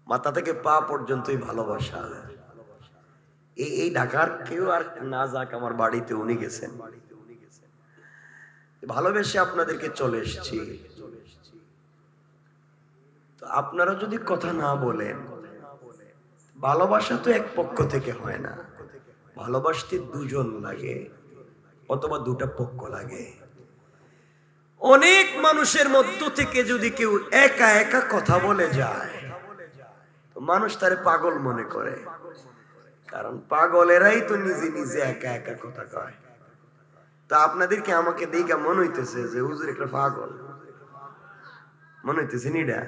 মাথা থেকে পা পর্যন্তই ভালোবাসা। এই ঢাকার কেউ আর না যাক, আমার বাড়িতে উনি গেছেন, ভালোবেসে আপনাদেরকে চলে এসেছি। তো আপনারা যদি কথা না বলেন, ভালোবাসা তো এক পক্ষ থেকে হয় না, ভালোবাসতে দুজন লাগে অথবা দুটা পক্ষ লাগে। অনেক মানুষের মধ্য থেকে যদি কেউ একা একা কথা বলে যায়, তো মানুষ তারে পাগল মনে করে, কারণ পাগলেরাই তো নিজে নিজে একা একা কথা কয়। তা আপনাদেরকে আমাকে দেখে মনে হইতেছে যে হুজুর একটা পাগল মনে হইতেছে নিডা,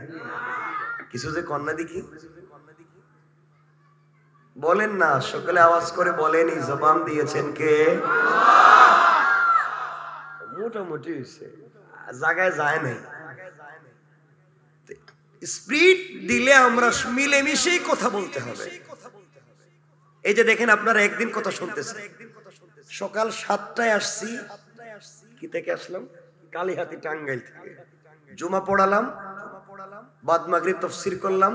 কিছু যে কন্যা দেখি বলেন না, সকলে আওয়াজ করে বলেন, এই জবান দিয়েছেন কে? মোটামুটি হয়েছে, জায়গায় যায় নাই। স্পিরিট দিলে আমরা মিলেমিশেই কথা বলতে হবে। এই যে দেখেন, আপনারা একদিন কথা শুনতেছেন, সকাল 7টায় আসছি, কি থেকে আসলাম? কালীহাতি টাঙ্গাইল থেকে। জুমা পড়ালাম, বাদ মাগরিব তাফসীর করলাম,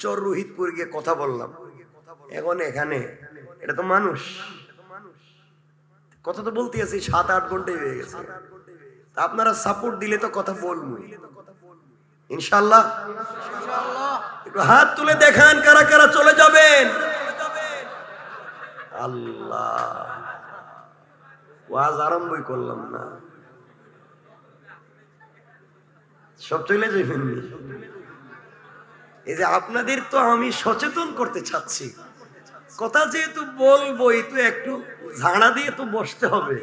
চর রোহিতপুর গিয়ে কথা বললাম। এখন এখানে এটা তো মানুষ, কথা তো বলতে আছি 7-8 ঘন্টায় হয়ে গেছে। আপনারা সাপোর্ট দিলে তো কথা বলবো ইনশাআল্লাহ। একটু হাত তুলে দেখান কারা কারা চলে যাবেন। আল্লাহ, ওয়াজ আরম্ভই করলাম না, সব চলে যাবেন। এই যে আপনাদের তো আমি সচেতন করতে চাচ্ছি, কথা যেহেতু বলবো, তো একটু ঝাড়া দিয়ে তো বসতে হবে।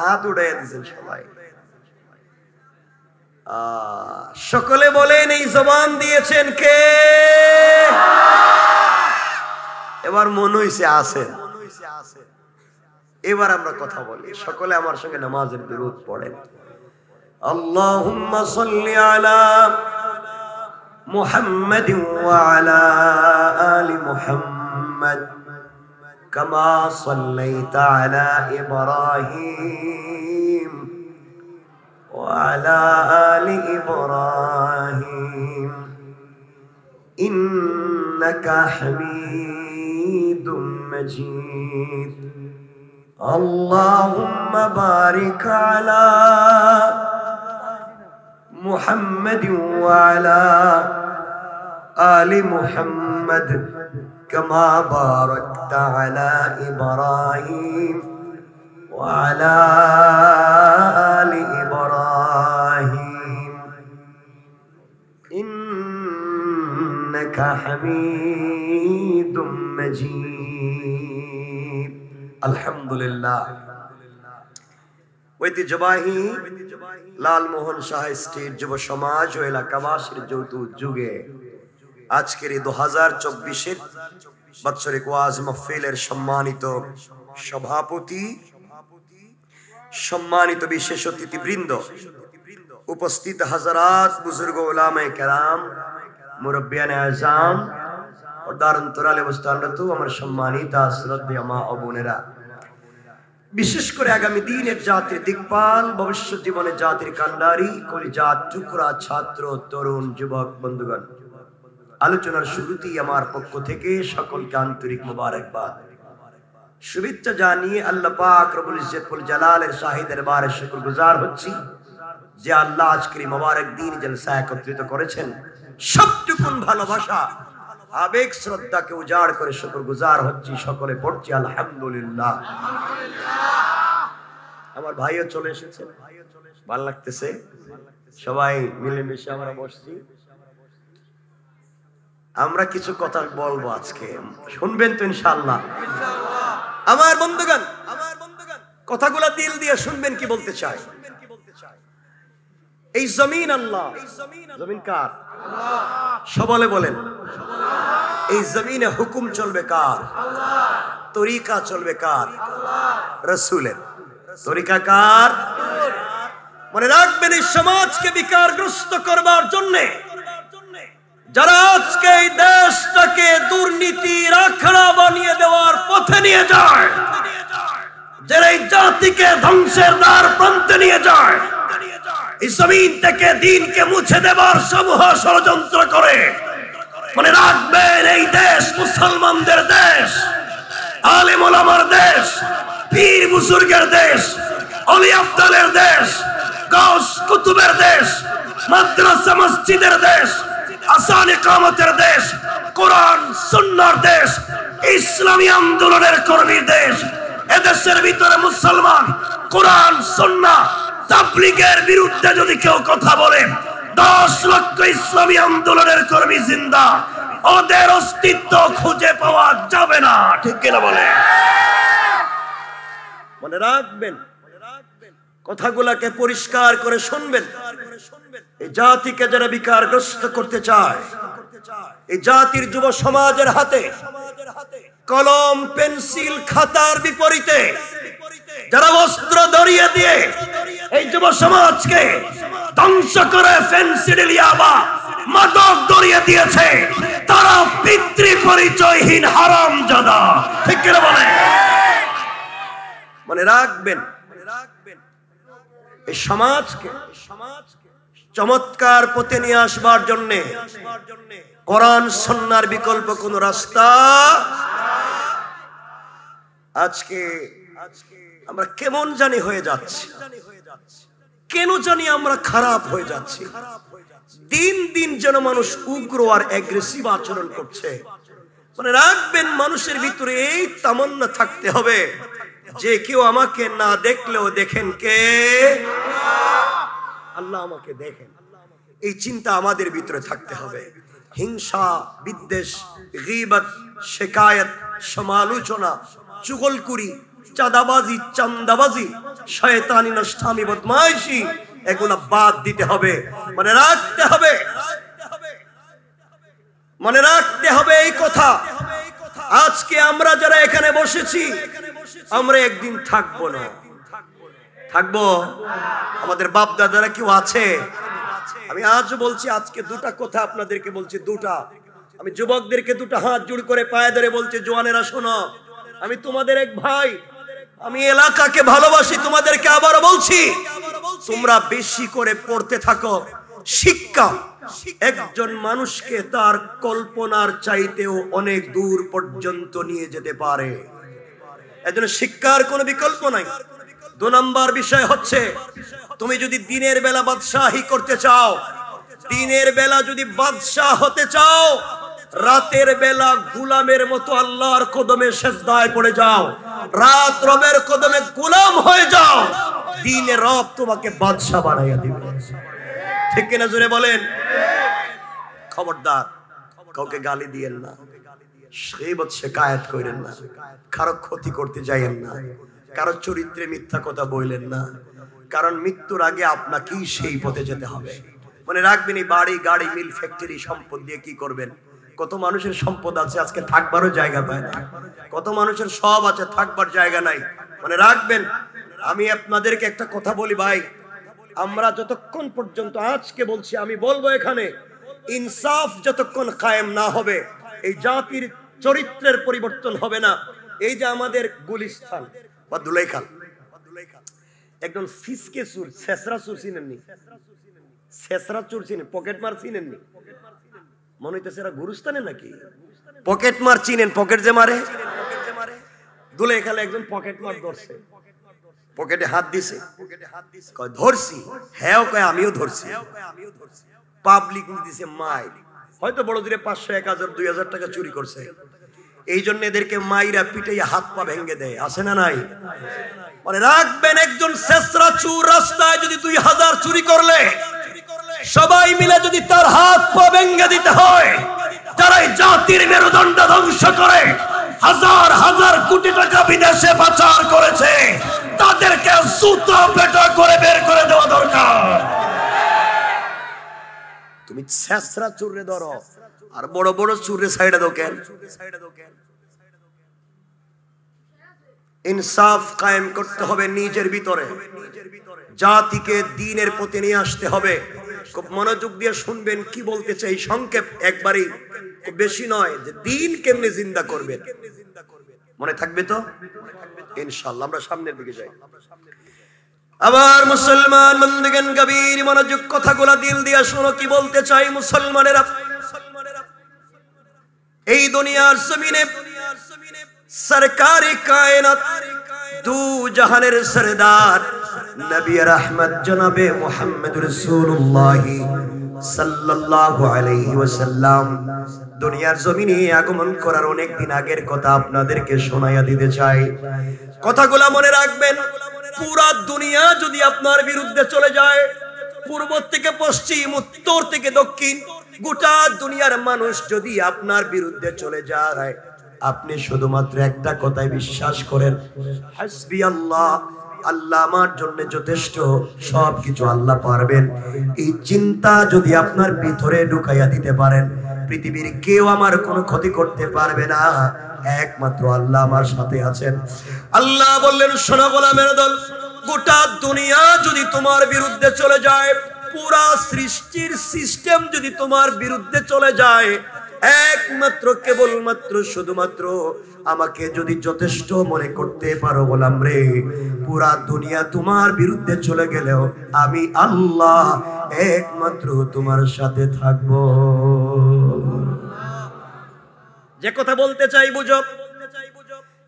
হাত উড়াইয়া দিয়েছেন সবাই। সকলে বলেন, এই জবান দিয়েছেন কে? এবার মনে হইছে আছেন। এবার আমরা কথা বলি, সকলে আমার সঙ্গে নামাজের দুরূদ পড়েন। আল্লাহুম্মা সাল্লি আলা মুহাম্মাদিন ওয়া আলা আলি মুহাম্মাদ কামা সাল্লাইতা আলা ইব্রাহিম ওয়া আলা আলি ইব্রাহিম ইন্নাকা হামিদুম মাজিদ। আল্লাহুম্মা বারিক আলা محمد وعلى آل محمد كما باركت على إبراهيم وعلى آل إبراهيم إنك حميد مجيد। الحمد لله। ঐতিহ্যবাহী লালমোহন শাহ স্ট্রিট যুব সমাজ ও এলাকাবাসীর যৌথ উদ্যোগে আজকের এই 2024-এর বাৎসরিক ওয়াজ মাহফিলের সম্মানিত সভাপতি, সম্মানিত বিশেষ অতিথিবৃন্দ, উপস্থিত হাজারাত বুজুর্গ উলামায়ে কেরাম, মুরব্বিয়ানে আযম ও দারুন্তরালে অবস্থানরত আমার সম্মানিত শ্রদ্ধেয় মা ও বোনেরা, বিশেষ করে আগামী দিনের জাতির দিকপাল, ভবিষ্যৎ জীবনে জাতির কান্ডারি, কলিজার টুকরা ছাত্র, তরুণ, যুবক বন্ধুগণ, আলোচনার শুরুতেই আমার পক্ষ থেকে সকলকে আন্তরিক মোবারকবাদ, শুভেচ্ছা জানিয়ে আল্লাহ পাক রব্বুল ইজ্জত ওয়াল জালালের শাহী দরবারে শুকরগুজার হচ্ছি যে আল্লাহ আজকের মোবারক দিন জলসা একত্রিত করেছেন। সবটুকুন ভালোবাসা, আবেগ, শ্রদ্ধাকে উজাড় করে শুকরগুজার হচ্ছি। সকলে পড়ছি আলহামদুলিল্লাহ। আমার ভাইও চলে এসেছে, ভালো লাগতেছে, সবাই মিলেমিশে আমরা বসছি। আমরা কিছু কথা বলবো আজকে, শুনবেন তো ইনশাআল্লাহ? আমার বন্ধুগণ, কথাগুলো দিল দিয়ে শুনবেন কি বলতে চাই। এই জমিন আল্লাহ, জমিন কার? সবলে বলেন, এই জমিনে হুকুম চলবে কার? তরিকা চলবে কার? রাসূলের। তরিকা কার? মনে রাখবেন, এই সমাজকে বিকারগ্রস্ত করবার জন্য যারা আজকে এই দেশটাকে দুর্নীতির আখড়া বানিয়ে দেওয়ার পথে নিয়ে যায়, যারা এই জাতিকে ধ্বংসের দ্বার প্রান্তে নিয়ে যায়, এই জমিন থেকে দ্বীনকে মুছে দেবার সমূহ ষড়যন্ত্র করে, মনে রাখবেন এই দেশ মুসলমানদের দেশ, আলেম ওলামার দেশ, পীর বুজুর্গের দেশ, অলি আফদালের দেশ, গাউস কুতুবের দেশ, মাদ্রাসা মসজিদের দেশ, আযান ইকামতের দেশ, কোরআন সুন্নাহর দেশ, ইসলামী আন্দোলনের কর্মীর দেশ। এদেশের ভিতরে মুসলমান কোরআন সুন্নাহ তাবলীগের বিরুদ্ধে যদি কেউ কথা বলে 10 লক্ষ ইসলামী আন্দোলনের কর্মী জিন্দা, ওদের অস্তিত্ব খুঁজে পাওয়া যাবে না। ঠিক কিনা বলে? মনে রাখবেন, কথাগুলোকে পরিষ্কার করে শুনবেন। এই জাতিকে যারা বিকারগ্রস্ত করতে চায়, এই জাতির যুব সমাজের হাতে কলম পেন্সিল খাতার বিপরীতে যারা অস্ত্র ধরিয়ে দিয়ে এই যুব সমাজকে ধ্বংস করে ফেন্সিডিলিয়াবা মাদক ধরিয়ে দিয়েছে, তারা পিতৃ পরিচয়হীন হারামজাদা। ঠিক কিনা বলে? মনে রাখবেন, এই সমাজকে চমৎকার পথে নিয়ে আসবার জন্য কোরআন সুন্নাহর বিকল্প কোন রাস্তা। আজকে আমরা কেমন জানি হয়ে যাচ্ছি, কেন জানি আমরা খারাপ হয়ে যাচ্ছি। দিন দিন যেন মানুষ উগ্র আর অ্যাগ্রেসিভ আচরণ করছে। মনে রাখবেন, মানুষের ভিতরে এই তামান্না থাকতে হবে যে কেউ আমাকে না দেখলেও দেখেন কে? আল্লাহ আমাকে দেখেন। এই চিন্তা আমাদের ভিতরে থাকতে হবে। হিংসা, বিদ্বেষ, গীবত, শিকায়ত, সমালোচনা, চুগলখুরি, চাঁদাবাজি, চান্দাবাজি, শয়তানি, নষ্টামি, বদমাইশি, এগুলা বাদ দিতে হবে। মনে রাখতে হবে, মনে রাখতে হবে এই কথা। আজকে আমরা যারা এখানে বসেছি, আমরা একদিন থাকবো না। থাকবো? আমাদের বাপ দাদারা কেউ আছে? আমি আজ বলছি, আজকে দুটা কথা আপনাদেরকে বলছি, দুটা। আমি যুবকদেরকে দুটো হাত জোড় করে পায়ে ধরে বলছি, জওয়ানেরা শোনো, আমি তোমাদের এক ভাই, আমি এলাকাকে ভালোবাসি। তোমাদেরকে আবারও বলছি, তোমরা বেশি করে পড়তে থাকো। শিক্ষা একজন মানুষকে তার কল্পনার চাইতেও অনেক দূর পর্যন্ত নিয়ে যেতে পারে। এজন্য শিক্ষার কোনো বিকল্প নাই। 2 নম্বর বিষয় হচ্ছে, তুমি যদি দিনের বেলা বাদশাহী করতে চাও, দিনের বেলা যদি বাদশাহ হতে চাও, রাতের বেলা গোলামের মতো আল্লাহর কদমে সেজদায় পড়ে যাও, রাত রবের কদমে গোলাম হয়ে যাও, দিনে রব তোমাকে বাদশাহ বানাইয়া দিবে। ঠিক কিনা জোরে বলেন? খবরদার কাউকে গালি দিয়েন না, গীবত শিকায়েত করেন না, কারো ক্ষতি করতে যাইয়েন না, কারো চরিত্রে মিথ্যা কথা বললেন না, কারণ মৃত্যুর আগে আপনাকেই সেই পথে যেতে হবে। মনে রাখবেন, এই বাড়ি গাড়ি মিল ফ্যাক্টরি সম্পদ দিয়ে কি করবেন? কত মানুষের সম্পদ আছে, আজকে থাকবারও জায়গা পায় না। কত মানুষের সব আছে, থাকবার জায়গা নাই। মনে রাখবেন, আমি আপনাদেরকে একটা কথা বলি ভাই, আমরা যতক্ষণ পর্যন্ত, আজকে বলছি, আমি বলবো এখানে, ইনসাফ যতক্ষণ কায়েম না হবে, এই জাতির চরিত্রের পরিবর্তন হবে না। এই যে আমাদের গুলিস্তান বা দুলাইখাল, একজন ফিসকে চুর, ছেসরা চুর চিনেননি? ছেসরা চুর চিনেন? পকেট মার চিনেননি? মনে হইতেছে এরা গুরুস্তানে নাকি? পকেট মার চিনেন? পকেট যে মারে, দুলাইখালে একজন পকেট মার ধরছে, পকেটে হাত দিছে, কয় ধরছি, হ্যাঁ কয় আমিও ধরছি। পাবলিক দিছে মাই, হয়তো বড় দূরে 500, 1000, 2000 টাকা চুরি করছে। এই জন্য এদেরকে মাইরা পিটাইয়া হাত পা ভেঙে দেয়, আছে না নাই? মনে রাখবেন, একজন ছেসরা চুর রাস্তায় যদি 2000 চুরি করলে, সবাই মিলে যদি তার হাত পা ভেঙে দিতে হয়, যারা এই জাতির মেরুদণ্ড ধ্বংস করে হাজার হাজার কোটি টাকা বিদেশে পাচার করেছে, তাদেরকে জুতো পেটা করে বের করে দেওয়া দরকার। তুমি ছেসরা চুরে ধরো, আর বড় বড় চুরে সাইডে দাও কেন? ইনসাফ কায়েম করতে হবে নিজের ভিতরে, জাতিকে দ্বীনের পথে নিয়ে আসতে হবে। খুব মনোযোগ দিয়ে শুনবেন কি বলতে চাই, সংক্ষেপ একবারই, খুব বেশি নয়, যে দ্বীন কেমনে জিন্দা করবেন। মনে থাকবে তো ইনশাআল্লাহ। আমরা সামনের দিকে যাই। আবার মুসলমান বন্ধুগণ, গভীর মনোযোগ কথাগুলো দিল দিয়ে শোনো কি বলতে চাই। মুসলমানেরা, দুনিয়ার জমিনে সরকারে কায়নাত দু জাহানের সরদার নবী রহমত জনাবে মুহাম্মদ রাসূলুল্লাহ সাল্লাল্লাহু আলাইহি ওয়াসাল্লাম দুনিয়ার জমিনে আগমন করার অনেক দিন আগের কথা আপনাদেরকে শোনায়া দিতে চাই। কথাগুলো মনে রাখবেন। পুরা দুনিয়া যদি আপনার বিরুদ্ধে চলে যায়, পূর্ব থেকে পশ্চিম, উত্তর থেকে দক্ষিণ, গোটা দুনিয়ার মানুষ যদি আপনার বিরুদ্ধে চলে যায়, আপনি শুধুমাত্র একটা কথাই বিশ্বাস করেন, হাসবি আল্লাহ, আল্লাহ আমার জন্য যথেষ্ট, সবকিছু আল্লাহ পারবেন। এই চিন্তা যদি আপনার ভিতরে ঢুকাইয়া দিতে পারেন, পৃথিবীর কেউ আমার কোনো ক্ষতি করতে পারবে না, একমাত্র আল্লাহ আমার সাথে আছেন। আল্লাহ বললেন, শোনো গোলামের দল, গোটা দুনিয়া যদি তোমার বিরুদ্ধে চলে যায়, পুরা সৃষ্টির সিস্টেম যদি তোমার বিরুদ্ধে চলে যায়, একমাত্র কেবলমাত্র শুধুমাত্র আমাকে যদি যথেষ্ট মনে করতে পারো গোলাম রে, পুরা দুনিয়া তোমার বিরুদ্ধে চলে গেলেও আমি আল্লাহ একমাত্র তোমার সাথে থাকবো। যে কথা বলতে চাই বুঝো।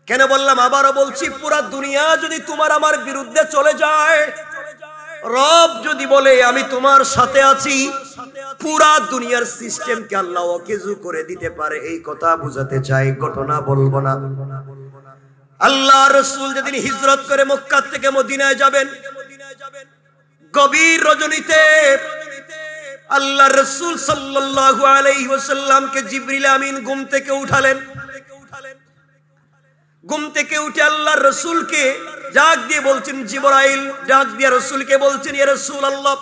কেন বললাম? আবারও বলছি, পুরা দুনিয়া যদি তোমার আমার বিরুদ্ধে চলে যায়, রব যদি বলে আমি তোমার সাথে আছি, পুরা দুনিয়ার সিস্টেমকে আল্লাহ অকেজু করে দিতে পারে, এই কথা বুঝাতে চাই, ঘটনা বলবো না। আল্লাহ রাসূল যেদিন হিজরত করে মক্কা থেকে মদিনায় যাবেন, গভীর রজনীতে আল্লাহ রাসূল সাল্লাল্লাহু আলাইহি ওয়াসাল্লামকে জিবরিল আমিন ঘুম থেকে উঠালেন। ঘুম থেকে উঠে আল্লাহর রাসূলকে ডাক দিয়ে বলছেন, জিবরাইল ডাক দিয়ে রাসূলকে বলছেন, ইয়া রাসূলুল্লাহ,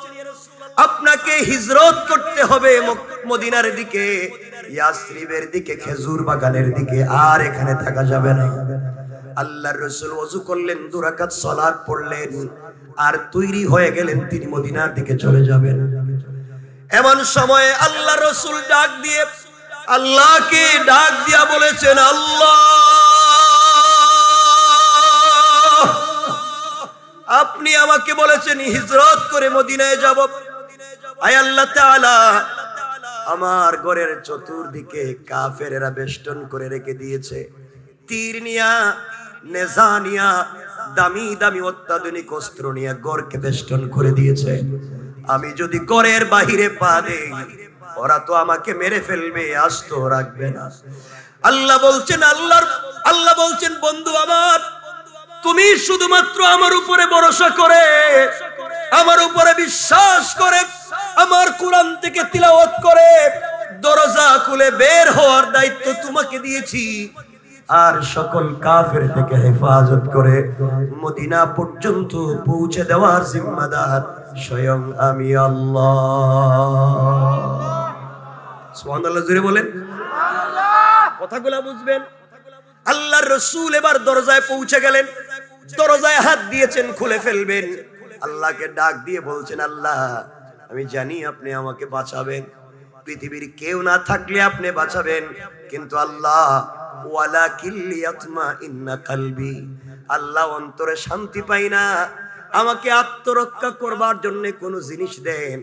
আপনাকে হিজরত করতে হবে মদিনার দিকে, ইয়াসরিবের দিকে, খেজুর বাগানের দিকে, আর এখানে থাকা যাবে না। আল্লাহর রাসূল ওযু করলেন, 2 রাকাত সালাত পড়লেন, আর তৈরি হয়ে গেলেন, তিনি মদিনার দিকে চলে যাবেন। এমন সময়ে আল্লাহর রাসূল ডাক দিয়ে আল্লাহকে ডাক দিয়া বলেছেন, আল্লাহ, আপনি আমাকে বলেছেন হিজরত করে মদিনায় যাব। আয় আল্লাহ তাআলা, আমার ঘরের চতুর্দিকে কাফেরেরা বেষ্টন করে রেখে দিয়েছে, তীর নিয়া, নেজা নিয়া, দামি দামি অত্যাধুনিক অস্ত্র নিয়ে ঘরকে বেষ্টন করে দিয়েছে। আমি যদি ঘরের বাহিরে পা দেই, ওরা তো আমাকে মেরে ফেলবে, আস্ত রাখবে না। আল্লাহ বলছেন, বন্ধু আমার, তুমি শুধুমাত্র আমার উপরে ভরসা করে, আমার উপরে বিশ্বাস করে, আমার কোরআন থেকে তিলাওয়াত করে দরজা খুলে বের হওয়ার দায়িত্ব তোমাকে দিয়েছি, আর সকল কাফের থেকে হেফাজত করে মদিনা পর্যন্ত পৌঁছে দেওয়ার জিম্মাদার স্বয়ং আমি আল্লাহ। সুবহানাল্লাহ, জোরে বলেন সুবহানাল্লাহ। কথাগুলো বুঝবেন। আল্লাহর রাসূল এবার দরজায় পৌঁছে গেলেন, দরজায় হাত দিয়েছেন, খুলে ফেলবেন। আল্লাহকে ডাক দিয়ে বলছেন, আল্লাহ, আমি জানি আপনি আমাকে বাঁচাবেন, পৃথিবীর কেউ না থাকলে আপনি বাঁচাবেন, কিন্তু আল্লাহ, ওয়ালাকিল ইয়াতমাইন্না কলবি, আল্লাহ, অন্তরে শান্তি পাই না, আমাকে আত্মরক্ষা করবার জন্য কোন জিনিস দেন,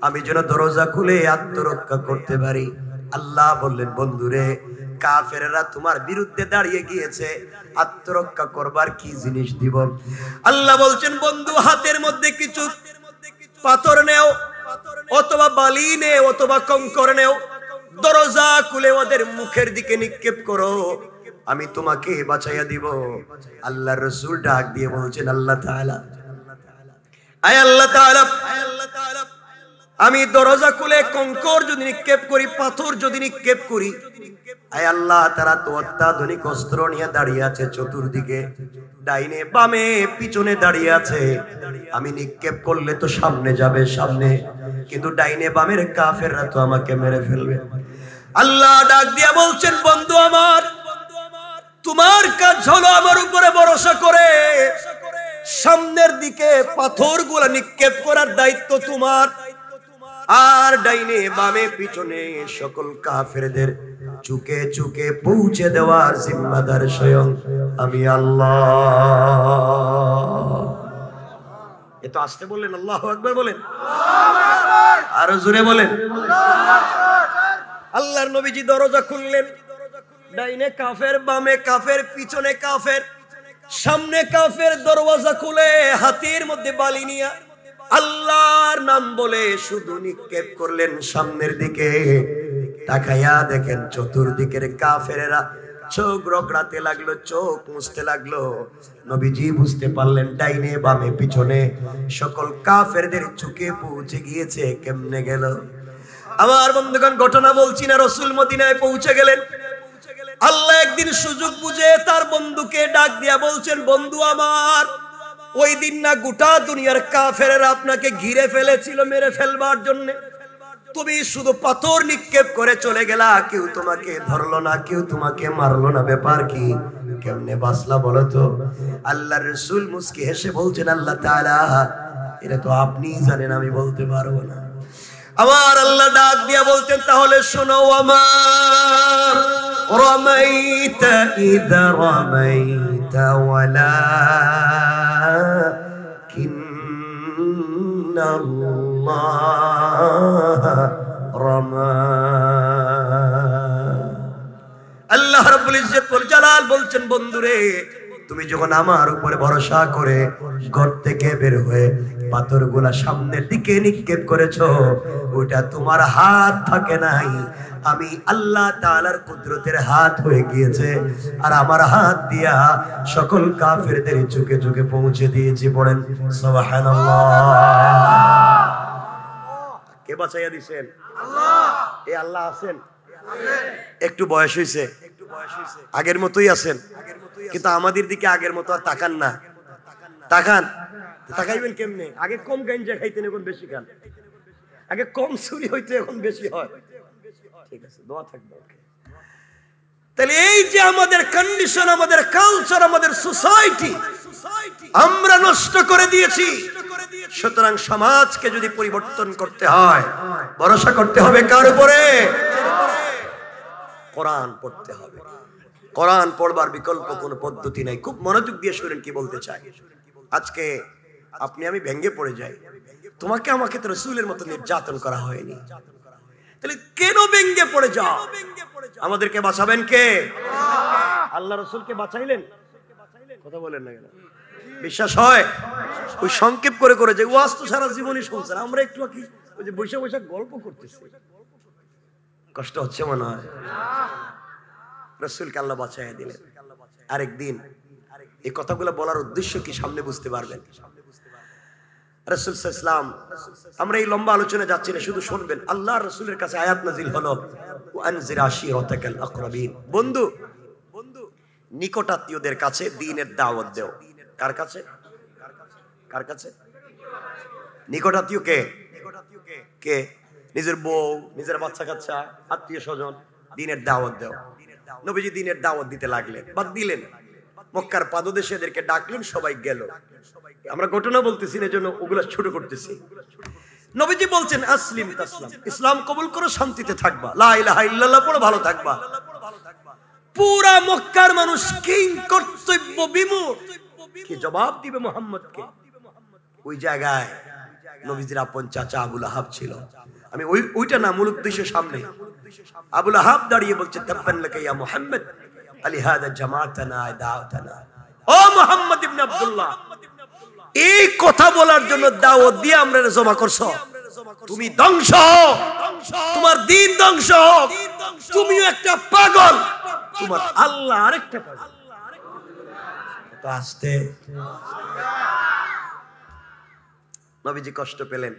আমি যেন দরজা খুলে আত্মরক্ষা করতে পারি। আল্লাহ বললেন, বন্ধুরে, কাফেররা তোমার বিরুদ্ধে দাঁড়িয়ে গিয়েছে, আত্মরক্ষা করবার কি জিনিস দিব? আল্লাহ বলছেন, বন্ধু, হাতের মধ্যে কিছু পাথর নেও, অথবা বালি নেও, অথবা কঙ্কর নেও, দরজা খুলে ওদের মুখের দিকে নিক্ষেপ করো, আমি তোমাকে বাঁচাইয়া দিব। আল্লাহর রাসূল ডাক দিয়ে বলছেন, আল্লাহ তাআলা, আয় আল্লাহ তাআলা, আমি দরজা খুলে কঙ্কর যদি নিক্ষেপ করি, পাথর যদি নিক্ষেপ করি, আয় আল্লাহ, তারা তো অত্যাধুনিক অস্ত্র নিয়ে দাঁড়িয়ে আছে চতুর্দিকে, ডাইনে বামে পিছনে দাঁড়িয়ে আছে, আমি নিক্ষেপ করলে তো সামনে যাবে, সামনে, কিন্তু ডাইনে বামের কাফেররা তো আমাকে মেরে ফেলবে। আল্লাহ ডাক দিয়া বলছেন, বন্ধু আমার, তোমার কাজ হলো আমার উপরে ভরসা করে সামনের দিকে পাথরগুলো নিক্ষেপ করার দায়িত্ব তোমার, আর ডাইনে বামে পিছনে সকল কাফেরদের চুকে চুকে পৌঁছে দেওয়ার জিম্মাদার স্বয়ং আমি আল্লাহ। এত আসতে বললেন, আল্লাহু আকবার বলেন, আরো জোরে বলেন। আল্লাহর নবীজি দরজা খুললেন, ডাইনে কাফের, বামে কাফের, পিছনে কাফের, সামনে কাফের। দরওয়াজা খুলে হাতের মধ্যে বালি নিয়া আল্লাহর নাম বলে শুধু নিক্ষেপ করলেন সামনের দিকে। তাকাইয়া দেখেন চতুর্দিকের কাফেরেরা চোখ রগড়াতে লাগলো, চোখ মুছতে লাগলো। নবীজি বুঝতে পারলেন ডাইনে বামে পিছনে সকল কাফেরদের চোখে পৌঁছে গিয়েছে। কেমনে গেল? আমার বন্ধুগণ, ঘটনা বলছি না, রাসূল মদিনায় পৌঁছে গেলেন। আল্লাহ একদিন সুযোগ বুঝে তার বন্ধুকে ডাক দিয়া বলছেন, বন্ধু আমার, ওই দিন না গোটা দুনিয়ার কাফেরেরা আপনাকে ঘিরে ফেলেছিল মেরে ফেলবার জন্য, তুমি শুধু পাথর নিক্ষেপ করে চলে গেলা, কেউ তোমাকে ধরলো না, কেউ তোমাকে মারলো না, ব্যাপার কি? কেমনে বাঁচলা বলো তো? আল্লাহর রাসূল মুস্কি হেসে বলছেন, আল্লাহ তাআলা এটা তো আপনিই জানেন, আমি বলতে পারবো না। আমার আল্লাহ ডাক দিয়া বলতেন, তাহলে শোনো, আমার রামাইতা ইযা রামাইতা ওয়ালাকিন্নাল্লাহ রামা। আল্লাহ রাব্বুল ইজ্জত ওয়াল জালাল বলছেন, বন্ধুরে, তুমি যখন আমার উপরে ভরসা করে ঘর থেকে বের হয়ে পাথরগুলা সামনের দিকে নিক্ষেপ করেছো, ওটা তোমার হাত থাকে নাই, আমি আল্লাহ তাআলার কুদরতের হাত হয়ে গিয়েছে। আর আমার হাত দিয়া সকল কাফেরদের চোখে চোখে পৌঁছে দিয়েছি। পড়েন সুবহানাল্লাহ। কে বাঁচাইয়া দিবেন? আল্লাহ। এই আল্লাহ আছেন? একটু বয়স হইছে, আগের মতোই আছেন, কিন্তু আমাদের দিকে আগের মতো আর তাকান না। তাকান, তাকাইবেন কেমনে? আগে কম গাঞ্জা খাইতেন, এখন বেশি খান। আগে কম চুরি হইতে, এখন বেশি হয়। ঠিক আছে, দোয়া থাকবে। তাহলে এই যে আমাদের কন্ডিশন, আমাদের কালচার, আমাদের সোসাইটি আমরা নষ্ট করে দিয়েছি। সুতরাং সমাজকে যদি পরিবর্তন করতে হয়, ভরসা করতে হবে কার উপরে? কোরআন পড়তে হবে। কোরআন পড়বার বিকল্প কোনো পদ্ধতি নাই। খুব মনোযোগ দিয়ে শুনেন কি বলতে চাই। আজকে আপনি আমি ভেঙ্গে পড়ে যাই, তোমাকে আমাকে তো রাসূলের মতো নির্যাতন করা হয়নি, তাহলে কেন ভেঙ্গে পড়ে যাও? আমাদেরকে বাঁচাবেন কে? আল্লাহ রাসূলকে বাঁচাইলেন, কথা বলেন না কেন? বিশ্বাস হয়? ওই সংক্ষেপ করে করে যে ওয়াজ তো সারা জীবনই শুনছেন, আমরা একটু কি ওই যে বৈশা বৈশা গল্প করতেছি, কষ্ট হচ্ছে মনে হয়? রাসূলকে আল্লাহ বাঁচাইয়া দিলেন। আরেকদিন এই কথাগুলো বলার উদ্দেশ্য কি সামনে বুঝতে পারবেন। রাসূল সাল্লাল্লাহু আলাইহি ওয়াসাল্লাম, আমরা এই লম্বা আলোচনা যাচ্ছি না, শুধু শুনবেন। আল্লাহর রাসূলের কাছে আয়াত নাযিল হলো, ওয়ানজির আশিরাতাকাল আকরাবিন। বন্ধু, নিকটাত্মীয়দের কাছে দ্বীনের দাওয়াত দাও। কার কাছে? কার কাছে? নিকটাত্মীয় কে? কে? নিজের বউ, নিজের বাচ্চা কাচ্চা, আত্মীয় স্বজন, দ্বীনের দাওয়াত দাও। নবীজি দ্বীনের দাওয়াত দিতে লাগলেন, বাদ দিলেন। মক্কার পাদদেশে এদেরকে ডাকলেন, সবাই গেল। আমরা ঘটনা বলতেছি না, এজন্য ওগুলা ছোট করতেছি। নবীজি বলছেন, আসলিম তাসলাম, ইসলাম কবুল করো, শান্তিতে থাকবা, লা ইলাহা ইল্লাল্লাহ পড়ো, ভালো থাকবা। পুরা মক্কার মানুষ কিং কর্তব্য বিমূঢ়, কি জবাব দিবে মুহাম্মদকে? ওই জায়গায় নবীজির আপন চাচা আবু লাহাব ছিল। আমি ওইটা না, মূল উদ্দেশ্য সামনে। আবু লাহাব দাঁড়িয়ে বলছে, তাব্বান লাকা ইয়া মুহাম্মদ আলিহাদা জামাতানা দাওতানা। ও মুহাম্মদ ইবনে আব্দুল্লাহ, এই কথা বলার জন্য দাওয়াত দিয়ে আমরা জমা করছো, তুমি ধ্বংস হও, তোমার দ্বীন ধ্বংস হোক, তুমিও একটা পাগল, তোমার আল্লাহ আরেকটা পাগল। তো আস্তে নবীজি কষ্ট পেলেন,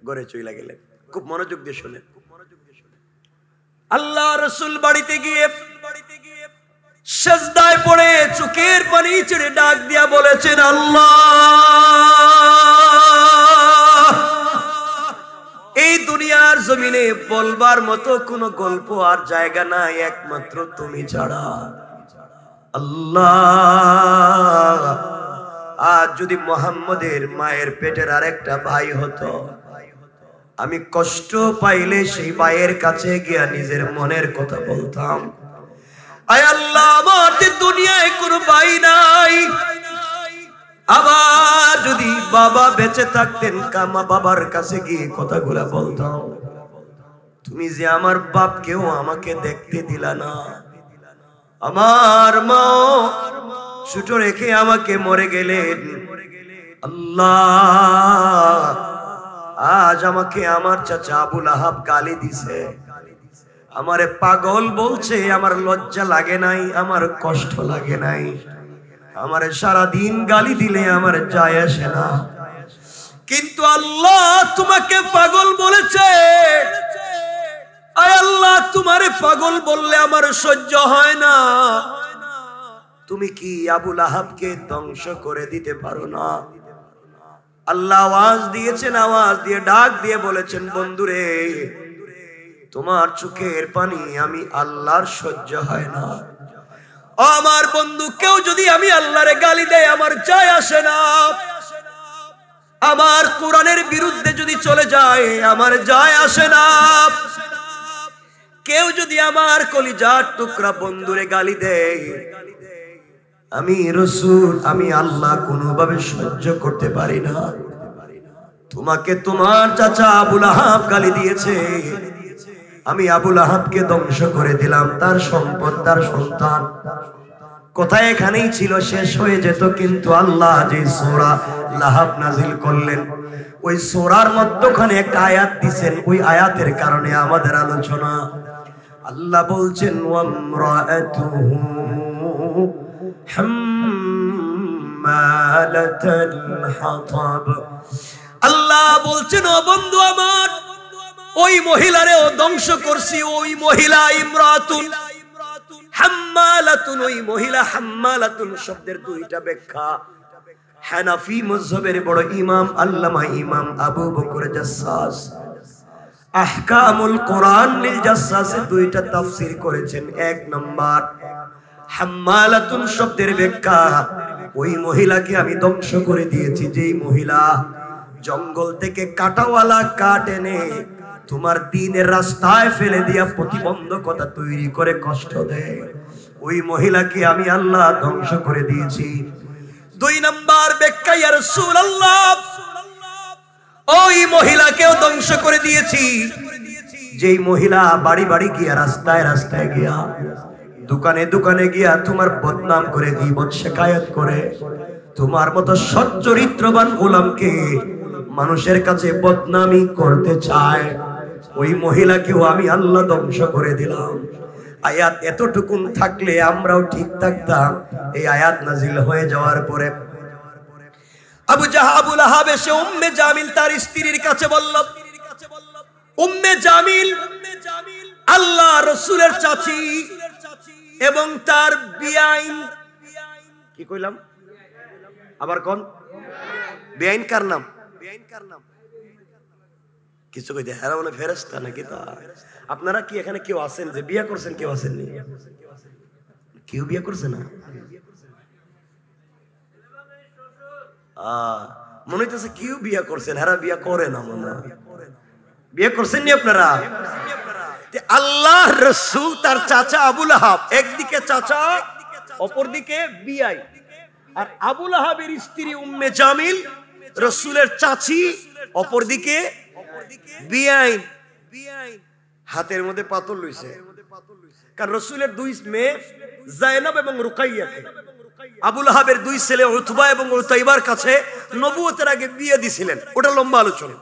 ঘরে চলে গেলেন। খুব মনোযোগ দিয়ে শুনেন। আল্লাহ রাসূল বাড়িতে গিয়ে সিজদায় পড়ে চোখের পানি ছেড়ে ডাক দিয়া বলেছেন, আল্লাহ, এই দুনিয়ার জমিনে বলবার মতো কোনো গল্প আর জায়গা নাই একমাত্র তুমি ছাড়া। আল্লাহ, আজ যদি মুহাম্মদের মায়ের পেটের আরেকটা ভাই হতো, আমি কষ্ট পাইলে সেই ভাইয়ের কাছে গিয়া নিজের মনের কথা বলতাম। আয় আল্লাহ, আমার দুনিয়ায় কোনো ভাই নাই, আবার যদি বাবা বেঁচে থাকতেন, কামা বাবার কাছে গিয়ে কথাগুলা বলতাম। তুমি যে আমার বাপকেও আমাকে দেখতে দিলা না, আমার মা ছোট রেখে আমাকে মরে গেলেন। আল্লাহ, আজ আমাকে আমার চাচা আবুল আহাব গালি দিছে, আমারে পাগল বলছে। আমার লজ্জা লাগে নাই, আমার কষ্ট লাগে নাই। আমারে সারাদিন গালি দিলে আমার যায় আসে না, কিন্তু আল্লাহ তোমাকে পাগল বলেছে। আয় আল্লাহ, তোমারে পাগল বললে আমার সহ্য হয় না। তুমি কি আবুল আহাবকে ধ্বংস করে দিতে পারো না? আল্লাহ আওয়াজ দিয়েছেন, আওয়াজ দিয়ে ডাক দিয়ে বলেছেন, বন্ধুরে তোমার চোখের পানি আমি আল্লাহর সহ্য হয় না। আমার বন্ধু, কেউ যদি আমি আল্লাহরে গালি দেয় আমার যায় আসে না। আমার কোরআনের বিরুদ্ধে যদি চলে যায় আমার যায় আসে না। কেউ যদি আমার কলিজার টুকরা বন্ধুরে গালি দেয়, আমি রাসূল, আমি আল্লাহ কোনোভাবে সহ্য করতে পারি না। তোমাকে তোমার চাচা আবুল আহাব গালি দিয়েছে, আমি আবুল আহাবকে ধ্বংস করে দিলাম। তার সম্পদ, তার সন্তান কোথায় এখানেই ছিল, শেষ হয়ে যেত। কিন্তু আল্লাহ যে সূরা লাহাব নাজিল করলেন, ওই সূরার মধ্যখানে একটা আয়াত দিবেন, ওই আয়াতের কারণে আমাদের আলোচনা। আল্লাহ বলছেন, ওয়ামরাআতুহু হাম্মালাতাল হাতাব। আল্লাহ বলছেন, ও বন্ধু আমার, ওই মহিলারেও ধ্বংস করছি। ওই মহিলা ইমরাতুন হাম্মালাতুন, ওই মহিলা হাম্মালাতুন শব্দের দুইটা ব্যাখ্যা। হানাফি মাযহাবের বড় ইমাম আল্লামা ইমাম আবু বকর জাসসাস আহকামুল কোরআন লিল জাসসাসে দুইটা তাফসীর করেছেন। এক নাম্বার, হাম্মালাতুন শব্দের ব্যাখ্যা, ওই মহিলাকে আমি ধ্বংস করে দিয়েছি যেই মহিলা জঙ্গল থেকে কাটাওয়ালা কাঠ এনে তোমার দ্বীনের রাস্তায় ফেলে দিয়া প্রতিবন্ধকতা তৈরি করে কষ্ট দেয়, ওই মহিলাকে আমি আল্লাহ ধ্বংস করে দিয়েছি। দুই নাম্বার ব্যাখ্যা, ইয়া রাসূলুল্লাহ, ওই মহিলাকেও ধ্বংস করে দিয়েছি যেই মহিলা বাড়ি বাড়ি গিয়া, রাস্তায় রাস্তায় গিয়া, দোকানে দোকানে গিয়া তোমার বদনাম করে, গীবত শিকায়ত করে, তোমার মতো সৎ চরিত্রবান গোলামকে মানুষের কাছে বদনামি করতে চায়, ওই মহিলাকেও আমি আল্লাহ ধ্বংস করে দিলাম। আয়াত এতটুকুন থাকলে আমরাও ঠিক থাকতাম। এই আয়াত নাজিল হয়ে যাওয়ার পরে আবুল আহাব এসে উম্মে জামিল তার স্ত্রীর কাছে বলল, উম্মে জামিল আল্লাহ রাসূলের চাচী এবং তার বিআইন, কি কইলাম আবার কোন বিআইন, কার নাম? বিআইন কার নাম? কিছু কইতে হেরা মনে ফেরেশতা নাকি? তা আপনারা কি এখানে কেউ আছেন যে বিয়ে করছেন? কেউ আছেননি? কেউ বিয়ে করছে না? মনে হইতেছে কেউ বিয়ে করছেন, হেরা বিয়ে করে না। মনে বিয়ে করছেন নি আপনারা? আল্লাহ রাসূল তার চাচা আবুল আহাব, একদিকে চাচা অপরদিকে বিআই, আর আবুল আহাবের স্ত্রী উম্মে জামিল রাসূলের চাচী, অপরদিকে বিআই। হাতের মধ্যে পাথর লইছে, কারণ রাসূলের দুই মেয়ে যায়েনব এবং রুকাইয়াকে আবুল আহাবের দুই ছেলে উতবা এবং উতাইবার কাছে নবুয়তের আগে বিয়ে দিছিলেন। ওটা লম্বা আলোচনা।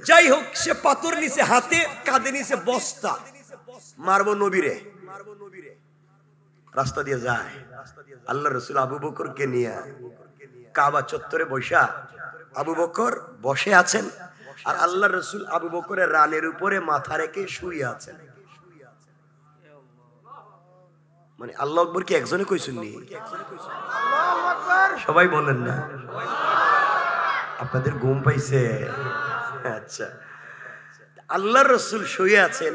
যাই হোক, সে পাথর নিচে, হাতে কাঁধে নিচে বস্তা, মারবো নবীরে। রাস্তা দিয়ে যায়, আল্লাহ রাসূল আবু বকরকে নিয়ে কাবা চত্বরে বসা, আবু বকর বসে আছেন আর আল্লাহ রাসূল আবু বকরের রানের উপরে মাথা রেখে শুয়ে আছেন। মানে আল্লাহু আকবার কি একজনে কইছেননি? সবাই বলেন না, আপনাদের ঘুম পাইছে? আচ্ছা, আল্লাহর রাসূল শুয়ে আছেন,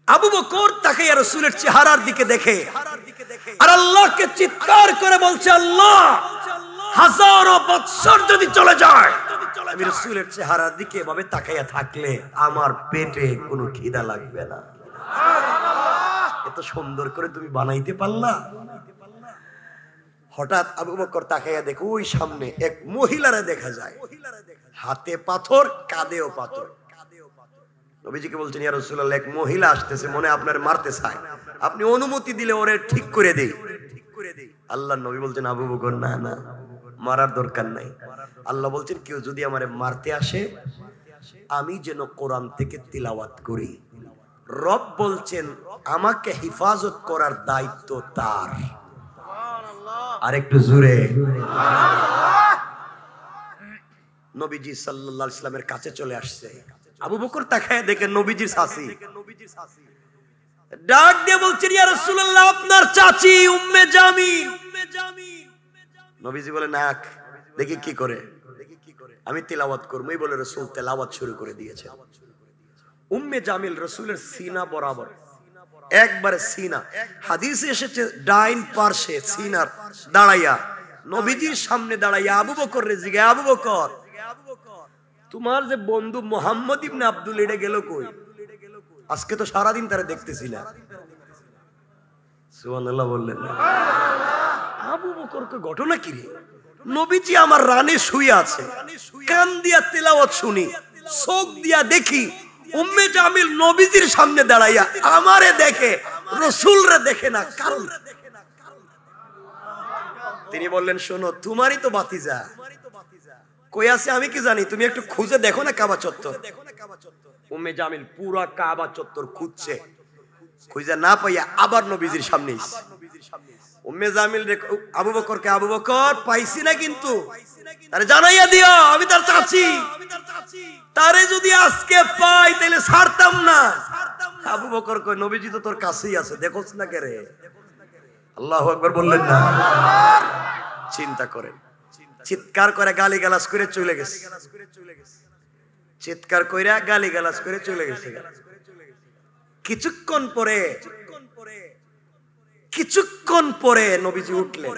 আবু বকর তাকে রাসূলের চেহারার দিকে দেখে আর আল্লাহকে চিৎকার করে বলছে, আল্লাহ, হাজারো বৎসর যদি চলে যায় আমি রাসূলের চেহারার দিকে এভাবে তাকাইয়া থাকলে আমার পেটে কোনো খিদা লাগবে না। এত সুন্দর করে তুমি বানাইতে পারলা। হঠাৎ আবু বকর তাকাইয়া দেখো, ওই সামনে এক মহিলারে দেখা যায়, হাতে পাথর, কাঁধেও পাথর। নবীজিকে বলছেন, ইয়া রাসূলুল্লাহ, এক মহিলা আসতেছে, মনে আপনার মারতে চায়, আপনি অনুমতি দিলে ওরে ঠিক করে দেই। আল্লাহর নবী বলছেন, আবু বকর, না না, মারার দরকার নাই। আল্লাহ বলছেন, কেউ যদি আমারে মারতে আসে, আমি যেন কোরআন থেকে তিলাওয়াত করি। রব বলছেন, আমাকে হেফাজত করার দায়িত্ব তার। আর একটু জোরে। নবীজি সাল্লাল্লাহু আলাইহি ওয়াসাল্লামের কাছে চলে আসছে। আবু বকর তাকায় দেখে নবীজির চাচী। ডাক দিয়ে বলছেন, ইয়া রাসূলুল্লাহ, আপনার চাচী উম্মে জামিল। নবীজি বলে, না, দেখি কি করে, আমি তিলাওয়াত করব। এই বলে রাসূল তিলাওয়াত শুরু করে দিয়েছেন। উম্মে জামিল রাসূলের সিনা বরাবর, একবারে সিনা। হাদিসে এসেছে ডাইন পার্শ্বে সিনার দাঁড়াইয়া, নবীজির সামনে দাঁড়াইয়া আবু বকর রে জিজ্ঞাসা, আবু বকর, তোমার যে বন্ধু মুহাম্মদ ইবনে আব্দুল এটা গেল কই? আজকে তো সারাদিন তারা দেখতেছি না। সুবহানাল্লাহ বললেন না? আবু বকর কে ঘটনা কি রে? নবীজি আমার রানে শুয়ে আছে, কান দিয়া তেলাওয়াত শুনি, চোখ দিয়া দেখি উম্মে জামিল নবীজির সামনে দাঁড়াইয়া আমারে দেখে, রাসূলরে দেখে না। কারণ তিনি বললেন, শোনো, তোমারই তো ভাতিজা কই আছে আমি কি জানি, তুমি একটু খুঁজে দেখো না কাবা চত্বর। উম্মে জামিল পুরা কাবা চত্বর খুঁজছে, খুঁজে না পাইয়া আবার নবীজির সামনে এসে উম্মে জামিল আবু বকরকে, আবু বকর, পাইছি না, কিন্তু তারে জানাইয়া দিও আমি তার চাচী, তারে যদি আজকে পাই তাহলে ছাড়তাম না। আবু বকর কই, নবীজি তো তোর কাছেই আছে, দেখোস না কে রে? আল্লাহু আকবার বললেন না? চিন্তা করেন, চিৎকার করে গালিগালাজ করে চলে গেছে, চিৎকার কইরা গালিগালাজ করে চলে গেছে। কিছুক্ষণ পরে নবীজি উঠলেন।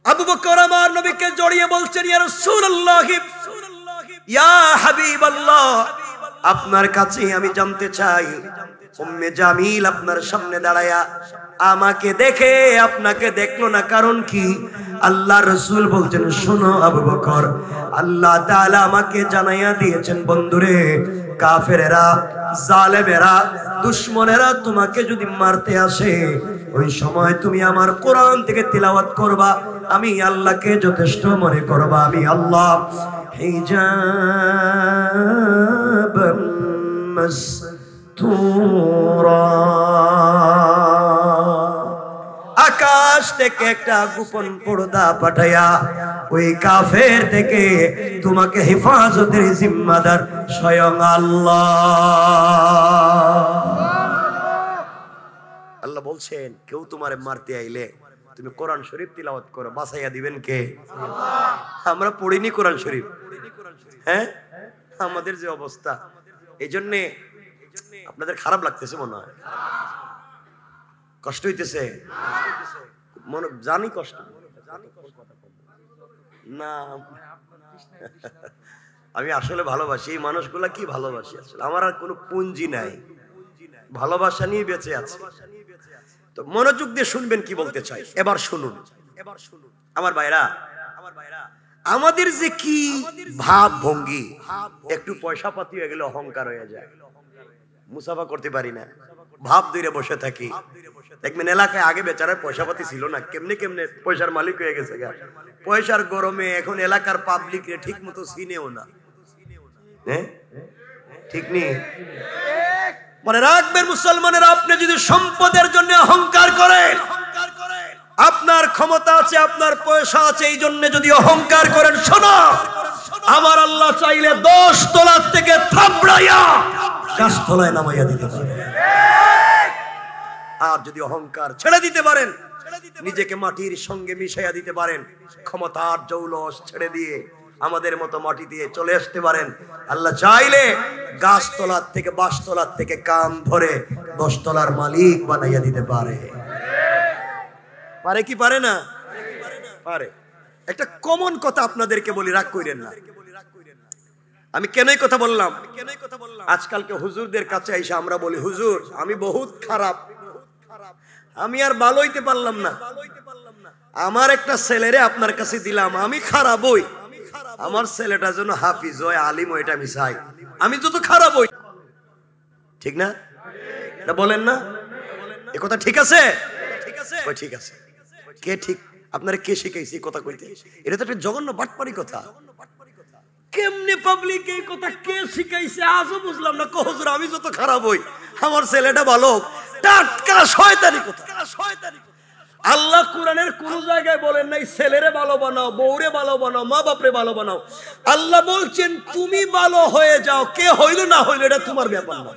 আবু বকর আমার নবীকে জড়িয়ে বলছেন, ইয়া রাসূলুল্লাহ, ইয়া হাবিবাল্লাহ, আপনার কাছে আমি জানতে চাই, উম্মে জামিল আপনার সামনে দাঁড়ায়া আমাকে দেখে আপনাকে দেখলো না, কারণ কি? আল্লাহ রাসূল বলছেন, শোনো আবু বকর, আল্লাহ তাআলা আমাকে জানাইয়া দিয়েছেন, বন্ধুরে, কাফেরেরা, জালেমেরা, দুশমনেরা তোমাকে যদি মারতে আসে, ওই সময় তুমি আমার কোরআন থেকে তিলাওয়াত করবা, আমি আল্লাহকে যথেষ্ট মনে করবা। আমি আল্লাহ হিজাবাম মাসতুরা, আকাশ থেকে একটা গোপন পর্দা পাঠাইয়া ওই কাফের থেকে তোমাকে হেফাজতের জিম্মাদার স্বয়ং আল্লাহ। আল্লাহ বলছেন, কেউ তোমারে মারতে আইলে তুমি কোরআন শরীফ তিলাওয়াত করো, বাঁচাইয়া দিবেন কে? আমরা পড়িনি কোরআন শরীফ, হ্যাঁ? আমাদের যে অবস্থা, এই জন্যে আপনাদের খারাপ লাগতেছে মনে হয়, কষ্ট হইতেছে, মনে জানি কষ্ট না। আমি আসলে ভালোবাসি এই মানুষগুলা, কি ভালোবাসি আসলে, আমার আর কোনো পুঞ্জি নাই, ভালোবাসা নিয়ে বেঁচে আছে। তো মনোযোগ দিয়ে শুনবেন কি বলতে চাই, এবার শুনুন। আমার ভাইরা, আমাদের যে কি ভাব ভঙ্গি, একটু পয়সা পাতি হয়ে গেলে অহংকার হয়ে যায়, মুসাফা করতে পারি না, ভাব ধরে বসে থাকি। দেখবেন এলাকায় আগে বেচারার পয়সা পাতি ছিল না, কেমনে কেমনে পয়সার মালিক হয়ে গেছে। পয়সার গরমে এখন এলাকার পাবলিক ঠিক মতো চিনেও না, হ্যাঁ ঠিক নেই। মনে রাখবেন মুসলমানের, আপনি যদি সম্পদের জন্য অহংকার করেন, আপনার ক্ষমতা আছে, আপনার পয়সা আছে, এই জন্য যদি অহংকার করেন, শোনো, আমার আল্লাহ চাইলে 10 তলার থেকে থাবড়াইয়া 10 তলায় নামাইয়া দিতে পারে। আর যদি অহংকার ছেড়ে দিতে পারেন, নিজেকে মাটির সঙ্গে মিশাইয়া দিতে পারেন, ক্ষমতার জৌলস ছেড়ে দিয়ে আমাদের মতো মাটি দিয়ে চলে আসতে পারেন, আল্লাহ চাইলে গাছতলার থেকে, বাঁশতলার থেকে কান ধরে 10 তলার মালিক বানাইয়া দিতে পারে। পারে কি পারে না? পারে। একটা কমন কথা আপনাদেরকে বলি, রাগ কইরেন না। আমি কেনই কথা বললাম, আজকালকে হুজুরদের কাছে এসে আমরা বলি, হুজুর আমি বহুত খারাপ, আমি আর ভালো হইতে পারলাম না, আমার একটা ছেলেরে আপনার কাছে দিলাম, আমি খারাপ হই, আমার ছেলেটা যেন হাফিজ হয়, আলিম হয়, এটা আমি চাই, আমি যত খারাপ হই। ঠিক না? এটা বলেন না? এ কথা ঠিক আছে? ঠিক আছে। কে ঠিক? আপনারা কে শিখাইছে এই কথা কইতে? এটা তো একটা জঘন্য বাটপারি কথা। কেমনে পাবলিক এই কথা কে শিখাইছে আজও বুঝলাম না। হুজুর আমি যত খারাপ হই আমার ছেলেটা ভালো, টাটকা শয়তানি কথা। আল্লাহ কোরআনের কোন জায়গায় বলেন নাই ছেলেরে ভালো বানাও, বউরে ভালো বানাও, মা বাপরে ভালো বানাও। আল্লাহ বলছেন তুমি ভালো হয়ে যাও, কে হইল না হইল এটা তোমার ব্যাপার না।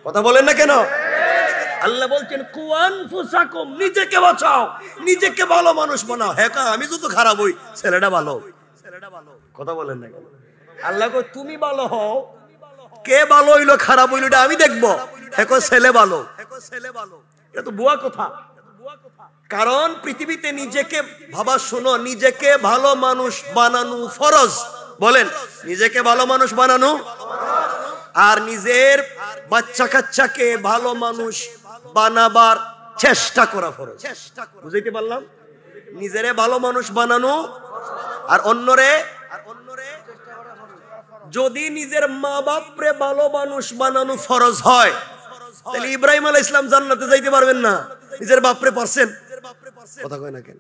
কথা বলেন না কেন? আল্লাহ বলছেন কুআনফুসাকুম, নিজেকে বাঁচাও, নিজেকে ভালো মানুষ বানাও। হ্যাঁ আমি যত খারাপ হই ছেলেটা ভালো। কথা বলেন না কেন? আল্লাহ কই তুমি ভালো হও, কে ভালো হইলো খারাপ হইলো এটা আমি দেখবো। হ্যাঁ ছেলে ভালো, এটা তো বুয়া কথা। কারণ পৃথিবীতে নিজেকে ভাবা, শোনো, নিজেকে ভালো মানুষ বানানো ফরজ। বলেন নিজেকে ভালো মানুষ বানানো, আর নিজের বাচ্চা কাচ্চাকে ভালো মানুষ বানাবার চেষ্টা করা ফরজ। বুঝাইতে পারলাম? নিজেরে ভালো মানুষ বানানো আর অন্যরে। যদি নিজের মা বাপরে ভালো মানুষ বানানো ফরজ হয় তাহলে ইব্রাহিম আলাইহিস সালাম জান্নাতে যাইতে পারবেন না? নিজের বাপরে পারছেন? কথা কয় না কেন?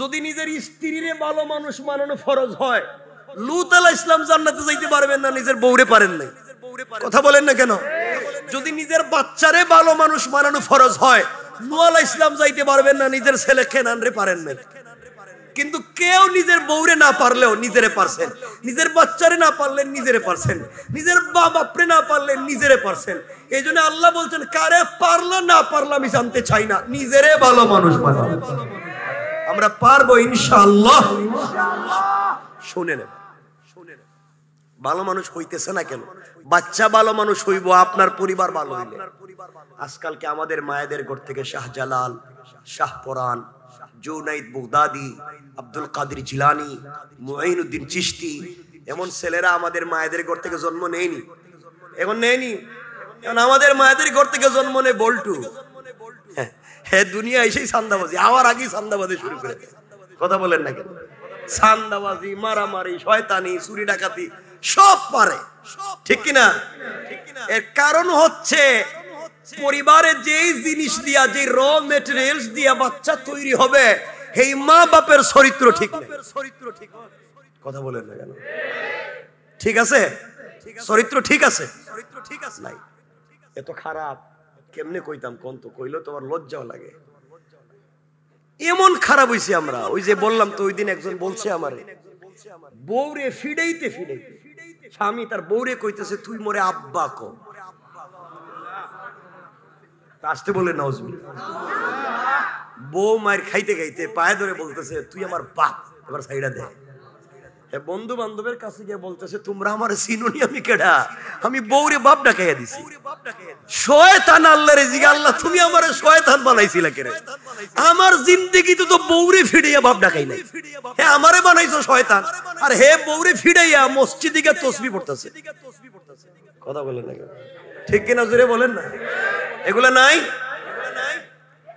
যদি নিজের স্ত্রীরে ভালো মানুষ বানানো ফরজ হয় লূত আলাইহিস সালাম জান্নাতে যাইতে পারবেন না? নিজের বউরে পারেন নাই? কথা বলেন না কেন? যদি নিজের বাচ্চারে ভালো মানুষ বানানো ফরজ হয় নূহ আলাইহিস সালাম যাইতে পারবেন না? নিজের ছেলে কেনানরে পারেন নাই? কিন্তু কেউ নিজের বউরে না পারলেও নিজেরে পারছেন, নিজের বাচ্চারে না পারলেন নিজেরে পারছেন, নিজের বাপরে না পারলেন নিজেরে পারছেন। এই জন্য আল্লাহ বলছেন কারে পারলো না পারলো আমি জানতে চাই না, নিজেরে ভালো মানুষ বানাও। আমরা পারবো ইনশাআল্লাহ। শুনে নেন, ভালো মানুষ হইতেছে না কেন? বাচ্চা ভালো মানুষ হইব আপনার পরিবার ভালো হইলে। আজকালকে আমাদের মায়েদের ঘর থেকে শাহজালাল, শাহপরান, জুনাইদ বুগদাদি, আব্দুল কাদের জিলানি, মুঈনুদ্দিন চিশতি, এমন ছেলেরা আমাদের মায়েদের ঘর থেকে জন্ম নেয়নি। এখন নেয়নি, এখন আমাদের মায়েদের ঘর থেকে জন্ম নেয় বল্টু। হ্যাঁ দুনিয়া এসেই সান্দাবাজি, আমার আগেই সান্দাবাজি শুরু করে। কথা বলেন না কেন? সান্দাবাজি, মারামারি, শয়তানি, চুরি ডাকাতি সব পারে, ঠিক কিনা? এর কারণ হচ্ছে পরিবারে যেই জিনিস দিয়া, যে র মেটেরিয়ালস দিয়া বাচ্চা তৈরি হবে এই মা বাপের চরিত্র ঠিক নেই। কথা বলেন না কেন? ঠিক আছে? চরিত্র ঠিক আছে? নাই। এত খারাপ কেমনে কইতাম কোন? তো কইলো তোমার লজ্জাও লাগে। এমন খারাপ হইছে আমরা। ওই যে বললাম তো ওই দিন একজন বলছে আমারে, বউরে ফিডাইতে ফিডাইতে স্বামী তার বউরে কইতেছে তুই মোরে আব্বা কো। আসতে বলে নাউজুবিল্লাহ। বউ মায়ের খাইতে খাইতে পায়ে ধরে বলতেছে তুই আমার বাপ, এবার সাইডা দে। বন্ধু বান্ধবের কাছে গিয়ে বলতেছে তোমরা আমার চিনুনি, আমি কেডা? আমি বউরে বাপ ডাকাইয়া দিছি। শয়তান আল্লাহরে জিগা, আল্লাহ তুমি আমারে শয়তান বানাইছিলা কেরে? আমার জিন্দেগিতে তো বউরে ফিড়াইয়া বাপ ডাকাই নাই। হ্যাঁ আমারে বানাইছো শয়তান, আর হে বউরে ফিড়াইয়া মসজিদে গিয়ে তাসবিহ পড়তেছে। কথা বলেন না, ঠিক কিনা? জোরে বলেন না। এগুলা নাই।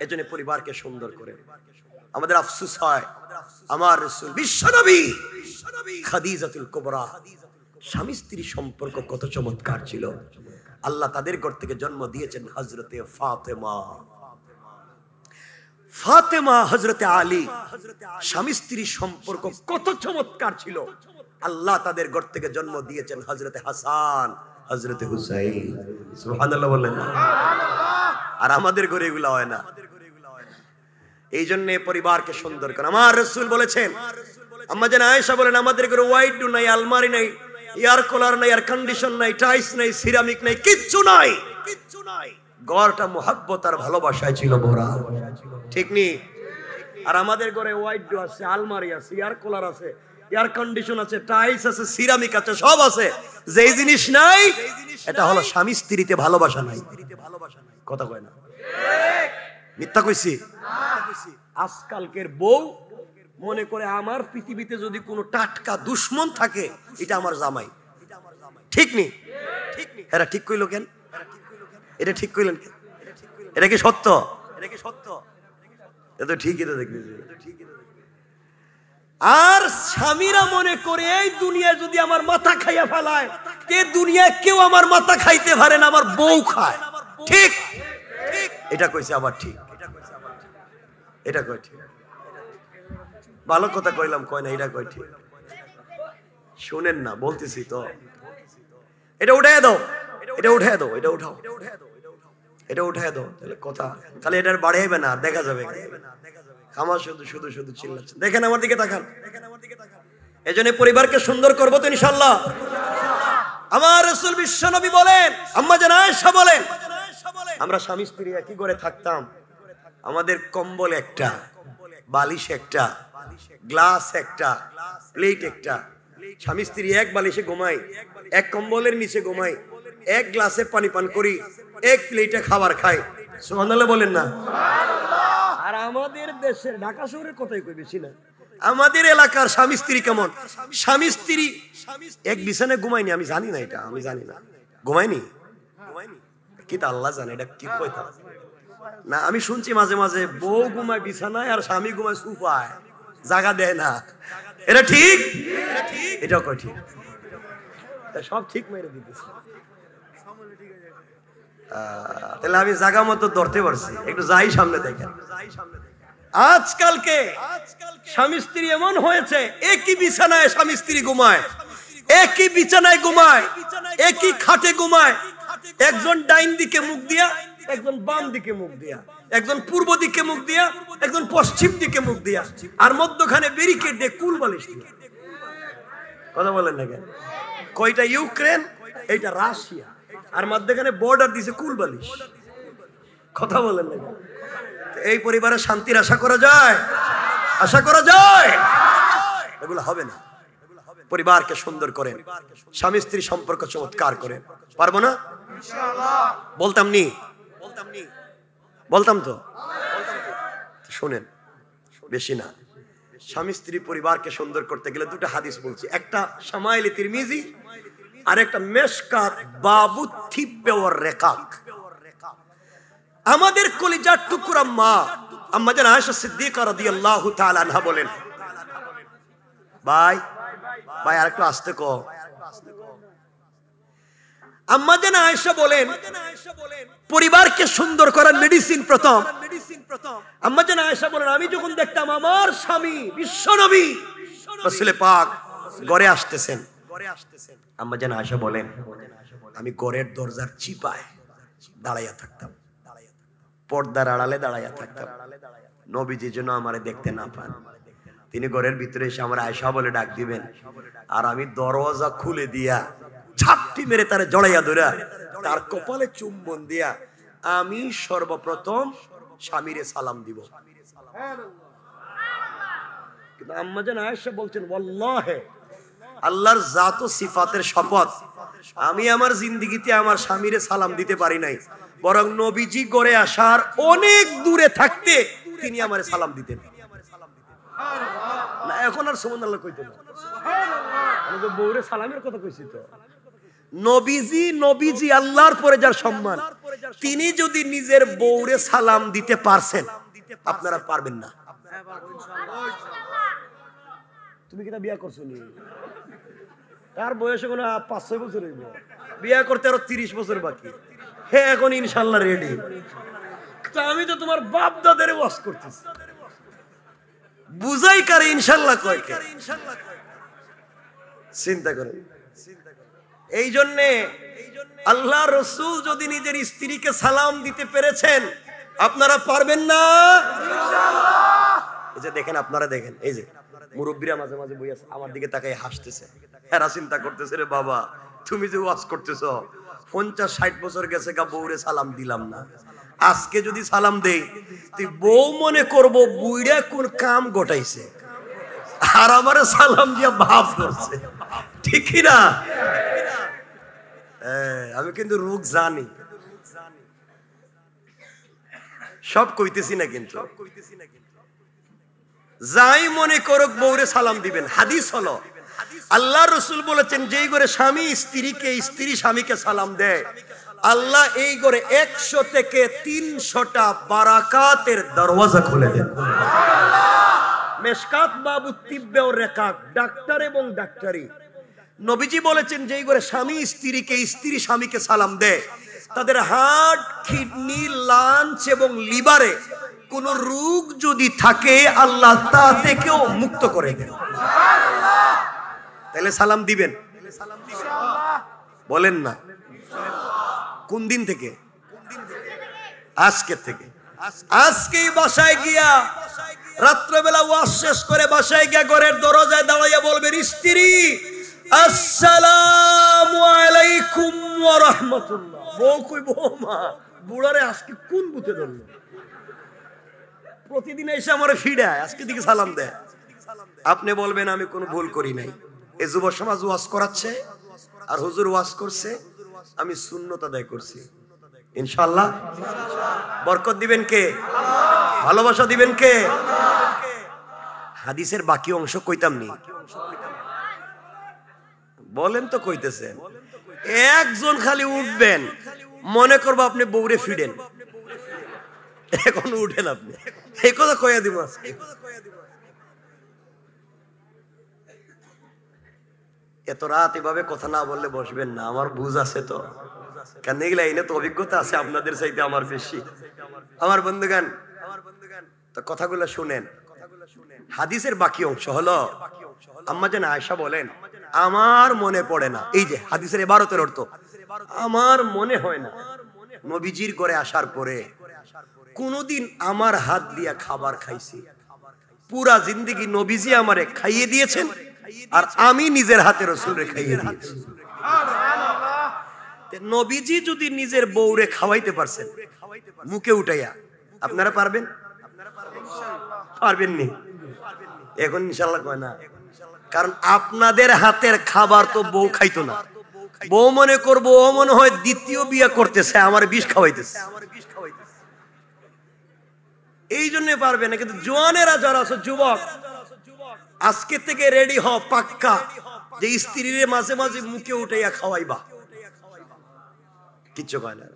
এজন্য পরিবারকে সুন্দর করে। আমাদের আফসোস হয় আমার রাসূল বিশ্বনবী খাদিজাতুল কুবরা, স্বামী স্ত্রী সম্পর্ক কত চমৎকার ছিল। আল্লাহ তাদের ঘর থেকে জন্ম দিয়েছেন হযরতে ফাতেমা, ফাতেমা, হযরতে আলী, স্বামী স্ত্রী সম্পর্ক কত চমৎকার ছিল। আল্লাহ তাদের ঘর থেকে জন্ম দিয়েছেন হযরতে হাসান, হযরতে হুসাইন। সুবহানাল্লাহ বললেন না? আর আমাদের ঘরে এগুলা হয় না। এই জন্য পরিবারকে সুন্দর করে। আমার রাসূল বলেছেন, আম্মা জান আয়েশা বলেন আমাদের ঘরে ওয়াইড ডু নাই, আলমারি নাই, এয়ার কুলার নাই, এয়ার কন্ডিশন নাই, টাইলস নাই, সিরামিক নাই, কিচ্ছু নাই। ঘরটা মুহাব্বত আর ভালোবাসায় ছিল ভরা, ঠিক নি? আর আমাদের ঘরে ওয়াইড ডু আছে, আলমারি আছে, এয়ার কুলার আছে, এয়ার কন্ডিশন আছে, টাইলস আছে, সিরামিক আছে, সব আছে। যেই জিনিস নাই এটা হলো স্বামী স্ত্রীতে ভালোবাসা নাই। কথা কয় না? মিথ্যা কইছি? আজকালকের বউ মনে করে আমার পৃথিবীতে যদি কোনো টাটকা দুশ্মন থাকে এটা আমার জামাই, ঠিক নি? এরা ঠিক কইলো কেন? এটা ঠিক কইলেন কেন? এটা কি সত্য? এটা কি সত্য? এটা তো ঠিকই তো দেখতেছি। আর স্বামীরা মনে করে এই দুনিয়া যদি আমার মাথা খাইয়া ফেলায়, তে দুনিয়া কেউ আমার মাথা খাইতে পারে না, আমার বউ খায়। ঠিক এটা কইছে আবার, ঠিক এটা কই, ঠিক ভালো কথা কইলাম, কয় না এটা কই ঠিক। শুনেন না, বলতেছি তো, এটা উঠায় দাও, এটা উঠায় দাও, এটা উঠাও, এটা উঠায় দাও, তাহলে কথা তাহলে এটা বাড়াইবে না, দেখা যাবে। আমার শুধু শুধু শুধু চিল্লাচ্ছেন। দেখেন আমার দিকে তাকান। এজন্য পরিবারকে সুন্দর করবো তো ইনশাআল্লাহ। আমার রাসূল বিশ্বনবী বলেন, আম্মা জান আয়েশা বলেন, আমরা স্বামী স্ত্রী একই ঘরে থাকতাম, আমাদের কম্বল একটা, বালিশ একটা, গ্লাস একটা, প্লেট একটা। স্বামী স্ত্রী এক বালিশে ঘুমাই, এক কম্বলের নিচে ঘুমাই, এক গ্লাসে পানি পান করি, এক প্লেটে খাবার খাই। সুবহানাল্লাহ বলেন না? আর আমাদের দেশের ঢাকা শহরের কথাই কই, বেশি না, আমাদের এলাকার স্বামী স্ত্রী কেমন? স্বামী স্ত্রী এক বিছানায় ঘুমায়নি, আমি জানি না, এটা আমি জানি না, ঘুমায়নি কি তা আল্লাহ জানে, এটা কি কইতা না। আমি শুনছি মাঝে মাঝে বউ ঘুমায় বিছানায় আর স্বামী ঘুমায় সোফায়, জায়গা দেয় না। এটা ঠিক? এটাও কই ঠিক? সব ঠিক মেরে দিতেছে। তাহলে আমি জায়গা মতো ধরতে পারছি, একটু যাই সামনে দেখেন। আজকালকে স্বামী স্ত্রী এমন হয়েছে, একই বিছানায় স্বামী স্ত্রী ঘুমায়, একই বিছানায় ঘুমায়, একই খাটে ঘুমায়, একজন ডাইন দিকে মুখ দিয়া, একজন বাম দিকে মুখ দিয়া, একজন পূর্ব দিকে মুখ দিয়া, একজন পশ্চিম দিকে মুখ দিয়া, আর মধ্যখানে ব্যারিকেড দিয়ে কুল বালিশ দিয়া। কথা বলেন না কেন? কয়টা ইউক্রেন, এইটা রাশিয়া, আর মধ্যখানে বর্ডার দিছে কুল বালিশ। কথা বলেন না কেন? এই পরিবারে শান্তির আশা করা যায়? আশা করা যায়? এগুলো হবে না। পরিবারকে সুন্দর করেন, স্বামী স্ত্রী সম্পর্ক চমৎকার করেন। পারবো না? বলতাম নি, বলতাম তো। শুনেন, বেশি না। স্বামী স্ত্রী পরিবারকে সুন্দর করতে গেলে দুটো হাদিস বলছি, একটা শামাইল তিরমিজি আর একটা মেশকাত বাবু থিব্বে ওয়ার রিকাক। আমাদের কলিজার টুকরা মা আম্মা জান আয়েশা সিদ্দিকা রাদিয়াল্লাহু তাআলা আনহা বলেন, ভাই ভাই আরেকটু আস্তে কও। আম্মা জান আয়েশা বলেন, পরিবারকে সুন্দর করার মেডিসিন প্রথম। আম্মা জান আয়েশা বলেন, আমি যখন দেখতাম আমার স্বামী বিশ্বনবী রাসূল পাক ঘরে আসতেছেন, আম্মা জান আয়েশা বলেন, আমি ঘরের দরজার চিপায় দাঁড়াইয়া থাকতাম, পর্দার আড়ালে দাঁড়াইয়া থাকতাম, নবীজি যেন আমারে দেখতে না পান। তিনি ঘরের ভিতরে এসে আমার আয়েশা বলে ডাক দিবেন, আর আমি দরজা খুলে দিয়া ঝাপটি মেরে তারে জড়াইয়া ধরা তার কপালে চুম্বন দিয়া আমি সর্বপ্রথম স্বামীরে সালাম দিব। কিন্তু আম্মা জান আয়েশা বলছেন, ওয়াল্লাহি আল্লাহর জাত ও সিফাতের শপথ, আমি আমার জিন্দেগিতে আমার স্বামীরে সালাম দিতে পারি নাই, বরং নবীজি ঘরে আসার অনেক দূরে থাকতে তিনি আমারে সালাম দিতেন না। এখন আর সুবহানাল্লাহ কইতে না, আমি তো বউরে সালামের কথা কইছি তো। নবীজি আল্লাহর পরে যার সম্মান, তিনি যদি নিজের বউরে সালাম দিতে পারছেন, আপনারা পারবেন না। তুমি কিনা বিয়া করছো নি? তার বয়স এখন 5-6 বছর হইব, বিয়া করতে আরো 30 বছর বাকি। হে এখন ইনশাআল্লাহ রেডি। তো আমি তো তোমার বাপ দাদারে ওয়াজ করতেছি, বুঝাই কারে ইনশাআল্লাহ কয় কে? চিন্তা করেন। এই জন্য আল্লাহ রাসূল যদি নিজের স্ত্রীকে সালাম দিতে পেরেছেন, আপনারা পারবেন না ইনশাআল্লাহ। এই যে দেখেন, আপনারা দেখেন, এই যে মুরব্বীরা মাঝে মাঝে বই আছে, আমার দিকে তাকাই হাসতেছে, এরা চিন্তা করতেছে, রে বাবা তুমি যে ওয়াজ করতেছো 50-60 বছর গেছে গা, বউরে সালাম দিলাম না, আজকে যদি সালাম দেই তুই বউ মনে করবো বুইড়া কোন কাম ঘটাইছে, আর আমারে সালাম দিয়া ভাব করছে। ঠিক না? আমি কিন্তু রোগ জানি, সব কইতেছি না, কিন্তু যাই মনে করুক বউরে সালাম দিবেন। হাদিস হলো, আল্লাহ রাসূল বলেছেন, যেই ঘরে স্বামী স্ত্রীকে, স্ত্রী স্বামীকে সালাম দেয়, আল্লাহ এই ঘরে 100 থেকে 300টা বারাকাতের দরওয়াজা খুলে দেন। মেশকাত বাবু তিব্বে ও রেকাক, ডাক্তার এবং ডাক্তারি। নবীজি বলেছেন যেই ঘরে স্বামী স্ত্রীকে, স্ত্রী স্বামীকে সালাম দেয়, তাদের হার্ট, কিডনি, লাঞ্চ এবং লিভারে কোন রোগ যদি থাকে আল্লাহ তা থেকেও মুক্ত করে দেন। তাহলে সালাম দিবেন? বলেন না। কোন দিন থেকে? আজকে থেকে। আজকেই বাসায় গিয়া রাত্রেবেলা ওয়াজ শেষ করে বাসায় গিয়া ঘরের দরজায় দাঁড়াইয়া বলবেন, স্ত্রী আসসালামু আলাইকুম ওয়া রাহমাতুল্লাহ। বউ কই, বৌমা বুড়ারে আজকে কোন বুতে ধরলো? প্রতিদিন এসে আমারে ফিডায়, আজকে দিকে সালাম দেয়। আপনি বলবেন আমি কোনো ভুল করি নাই। এই যুব সমাজ ওয়াজ করাচ্ছে আর হুজুর ওয়াজ করছে, আমি সুন্নত আদায় করছি। ইনশাআল্লাহ বরকত দিবেন কে? ভালোবাসা দিবেন কে? হাদিসের বাকি অংশ কইতাম নি? বলেন তো কইতেছেন। একজন খালি উঠবেন, মনে করবো আপনি বউরে ফিডেন, এখন উঠেন আপনি, এই কথা কইয়া দিব। এত রাত এভাবে কথা না বললে বসবেন না, আমার বুঝ আছে তো। কেন এগুলা এনে তো অভিজ্ঞতা আছে আপনাদের চাইতে আমার বেশি। আমার বন্ধুগান, তো কথাগুলো শুনেন। হাদিসের বাকি অংশ হলো, আম্মা জান আয়েশা বলেন, আমার মনে পড়ে না, এই যে হাদিসের ইবারতের অর্থ, আমার মনে হয় না নবীজির ঘরে আসার পরে কোনদিন আমার হাত দিয়া খাবার খাইছি। পুরা জিন্দেগি নবীজি আমারে খাইয়ে দিয়েছেন আর আমি নিজের হাতে রাসূলরে খাইয়ে দিয়েছি। নবীজি যদি নিজের বউরে খাওয়াইতে পারছেন মুখে উঠাইয়া, আপনারা পারবেন? পারবেন নি? এখন ইনশাআল্লাহ কয় না, কারণ আপনাদের হাতের খাবার তো বউ খাইতো না। বউ মনে করবো ও মনে হয় দ্বিতীয় বিয়ে করতেছে, আমার বিষ খাওয়াইতেছে, এই জন্য পারবে না। কিন্তু জোয়ানেরা যারা আছে, যুবক, আজকে থেকে রেডি হও পাক্কা যে স্ত্রীর মাঝে মাঝে মুখে উঠাইয়া খাওয়াইবা। কিচ্ছু কয় না।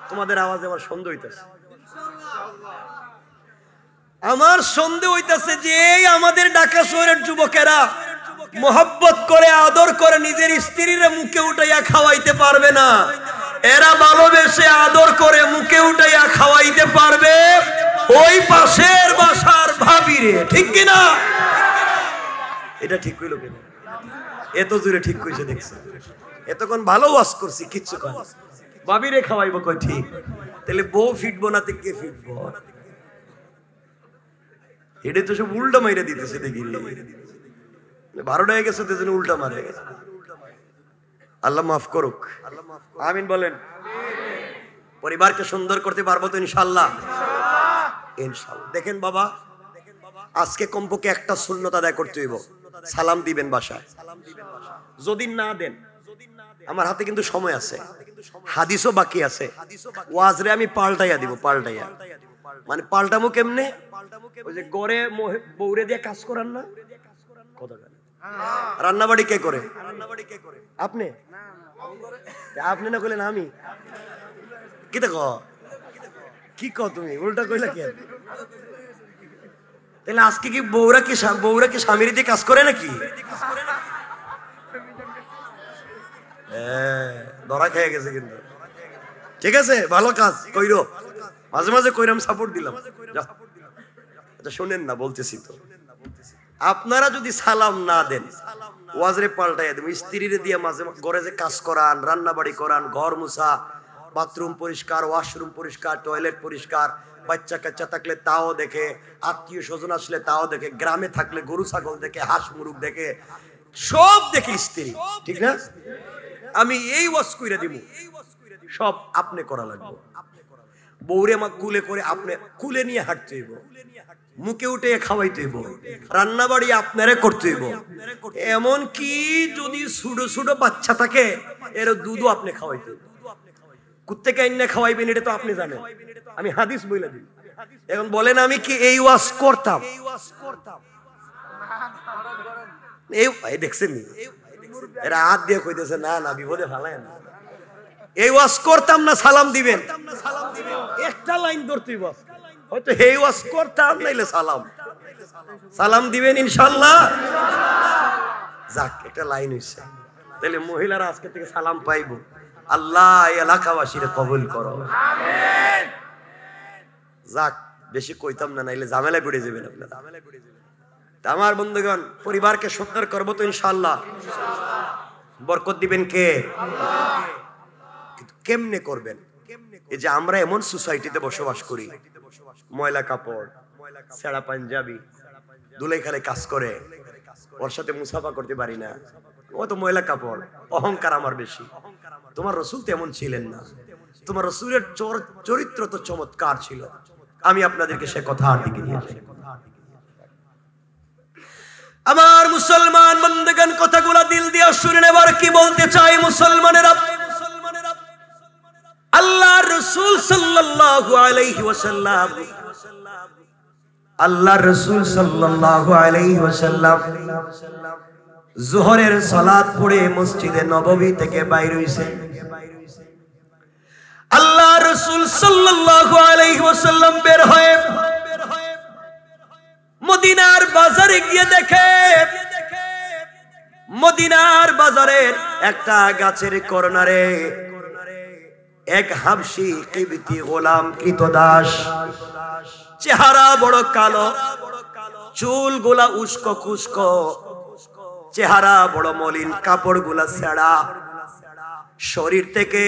তোমাদের আওয়াজে আমার সন্দেহ হইতেছে, আমার সন্দেহ হইতেছে যে আমাদের ঢাকা শহরের যুবকেরা মোহাব্বত করে আদর করে নিজের স্ত্রীর মুখে উঠাইয়া খাওয়াইতে পারবে না। এরা ভালোবেসে আদর করে মুখে উঠাইয়া খাওয়াইতে পারবে ওই পাশের বাসার ভাবিরে, ঠিক কিনা? এটা ঠিক কইল কিনা? এত জোরে ঠিক কইছে দেখছে, এতক্ষণ ভালো ওয়াজ করছি, কিচ্ছু কয় না। ভাবিরে খাওয়াইবো কয়, ঠিক। তাহলে বউ ফিটবো না তো কে ফিটবো? এটা তো সব উল্টা মাইরা দিতেছে, দেখি 12টা হয়ে গেছে, উল্টা মারে। আল্লাহ মাফ করুক, আমিন বলেন। পরিবারকে সুন্দর করতে পারবো তো ইনশাআল্লাহ? ইনশাআল্লাহ। দেখেন বাবা, আজকে কমপক্ষে একটা সুন্নত আদায় করতে হইব, সালাম দিবেন বাসায়। যদি না দেন, আমার হাতে কিন্তু সময় আছে, হাদিসও বাকি আছে, ওয়াজরে আমি পাল্টাইয়া দিব। পাল্টাইয়া মানে পাল্টামো কেমনে? ওই যে গড়ে বউরে দিয়ে কাজ করান না, রান্নাবাড়ি কে করে? আপনি? আপনি না কইলেন আমি? কি দেখো, কি কও তুমি? উল্টা কইলা কেন? তাহলে আজকে কি বউরা কি স্বামীর দিয়ে কাজ করে নাকি? ধরা খেয়ে গেছে কিন্তু। ঠিক আছে, ভালো কাজ কইরো, মাঝে মাঝে কইরাম, সাপোর্ট দিলাম। আচ্ছা শোনেন না, বলতেছি তো, আপনারা যদি সালাম না দেন, ওয়াজরে পাল্টাইয়া দেন, স্ত্রীরে দিয়ে মাঝে ঘরে যে কাজ করান, রান্না বাড়ি করান, ঘর মুছা, বাথরুম পরিষ্কার, ওয়াশরুম পরিষ্কার, টয়লেট পরিষ্কার, বাচ্চা কাচ্চা থাকলে তাও দেখে, আত্মীয় স্বজন আসলে তাও দেখে, গ্রামে থাকলে গরু ছাগল দেখে, হাঁস মুরগ দেখে, সব দেখে স্ত্রী, ঠিক না? আমি এই ওয়াজ কইরা দিব, সব আপনি করা লাগবে। বউরে মা কুলে করে আপনি কুলে নিয়ে হাঁটতে হইব, মুখে উঠে খাওয়াইতে হইব, রান্না বাড়ি আপনারে করতে হইব। এমন কি যদি ছোট ছোট বাচ্চা থাকে, এর দুধও আপনি খাওয়াইতে হইব। কুত্তেকে আইনে খাওয়াইবেন এটা তো আপনি জানেন, আমি হাদিস বইলা দিই। এখন বলেন আমি কি এই ওয়াজ করতাম? এই দেখছেন এরা হাত দিয়ে কইতেছে না না, বিপদে ফালায় না। এই ওয়াজ করতাম না, সালাম দিবেন, একটা লাইন ধরতেই বস, হয়তো এই ওয়াজ করতাম নাইলে সালাম। সালাম দিবেন ইনশাআল্লাহ। যাক, একটা লাইন হইছে, তাহলে মহিলারা আজকে থেকে সালাম পাইবো। আল্লাহ এলাকাবাসীর কবুল করো, আমিন। যাক, বেশি কইতাম না, নাইলে ঝামেলা পড়ে যাবেন আপনারা। আমার বন্ধুগণ, পরিবারকে সুন্দর করবো তো ইনশাআল্লাহ। বরকত দিবেন কে? কিন্তু কেমনে করবেন? এই যে আমরা এমন সোসাইটিতে বসবাস করি, ময়লা কাপড়, ছেঁড়া পাঞ্জাবি, দুলাই খালে কাজ করে, ওর সাথে মুসাফা করতে পারি না, ও তো ময়লা কাপড়, অহংকার আমার বেশি। তোমার রসুল তো এমন ছিলেন না, তোমার রসুলের চরিত্র তো চমৎকার ছিল। আমি আপনাদেরকে সে কথার দিকে নিয়ে যাই। আমার মুসলমান বন্ধুগণ, কথাগুলো দিল দিয়ে শুনে নেবার কি বলতে চাই মুসলমানেরা। আল্লাহর রাসূল সাল্লাল্লাহু আলাইহি ওয়াসাল্লাম, আল্লাহর রাসূল সাল্লাল্লাহু আলাইহি ওয়াসাল্লাম যোহরের সালাত পড়ে মসজিদে নববী থেকে বাইর হইছেন। আল্লাহর রাসূল সাল্লাল্লাহু আলাইহি ওয়াসাল্লাম বের হয়ে মদিনার বাজারে গিয়ে দেখে, মদিনার বাজারের একটা গাছের কর্নারে এক হাবশী কিবতি গোলাম কৃতদাস, চেহারা বড় কালো, চুল গুলা উস্কো খুস্কো, চেহারা বড় মলিন, কাপড় গুলা ছেঁড়া, শরীর থেকে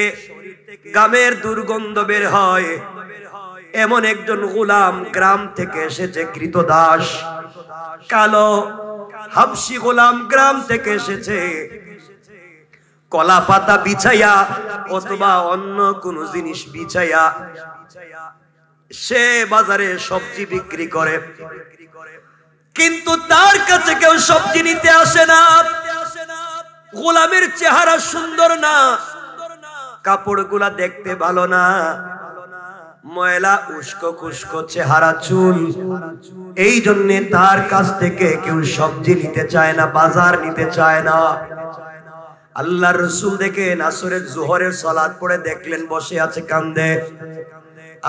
গামের দুর্গন্ধ বের হয়। এমন একজন গোলাম গ্রাম থেকে এসেছে, কৃতদাস, কালো হাবশী গোলাম গ্রাম থেকে এসেছে। কলা পাতা বিছাইয়া অথবা অন্য কোন জিনিস বিছাইয়া সে বাজারে সবজি বিক্রি করে, কিন্তু তার কাছে কেউ সবজি নিতে আসে না। গোলামের চেহারা সুন্দর না, কাপড়গুলা দেখতে ভালো না, ময়লা উস্কো খুস্কো চেহারা, চুল, এই জন্যে তার কাছ থেকে কেউ সবজি নিতে চায় না, বাজার নিতে চায় না। আল্লাহর রাসূল দেখেন আসরের যোহরের সালাত পড়ে দেখলেন বসে আছে কান্দে।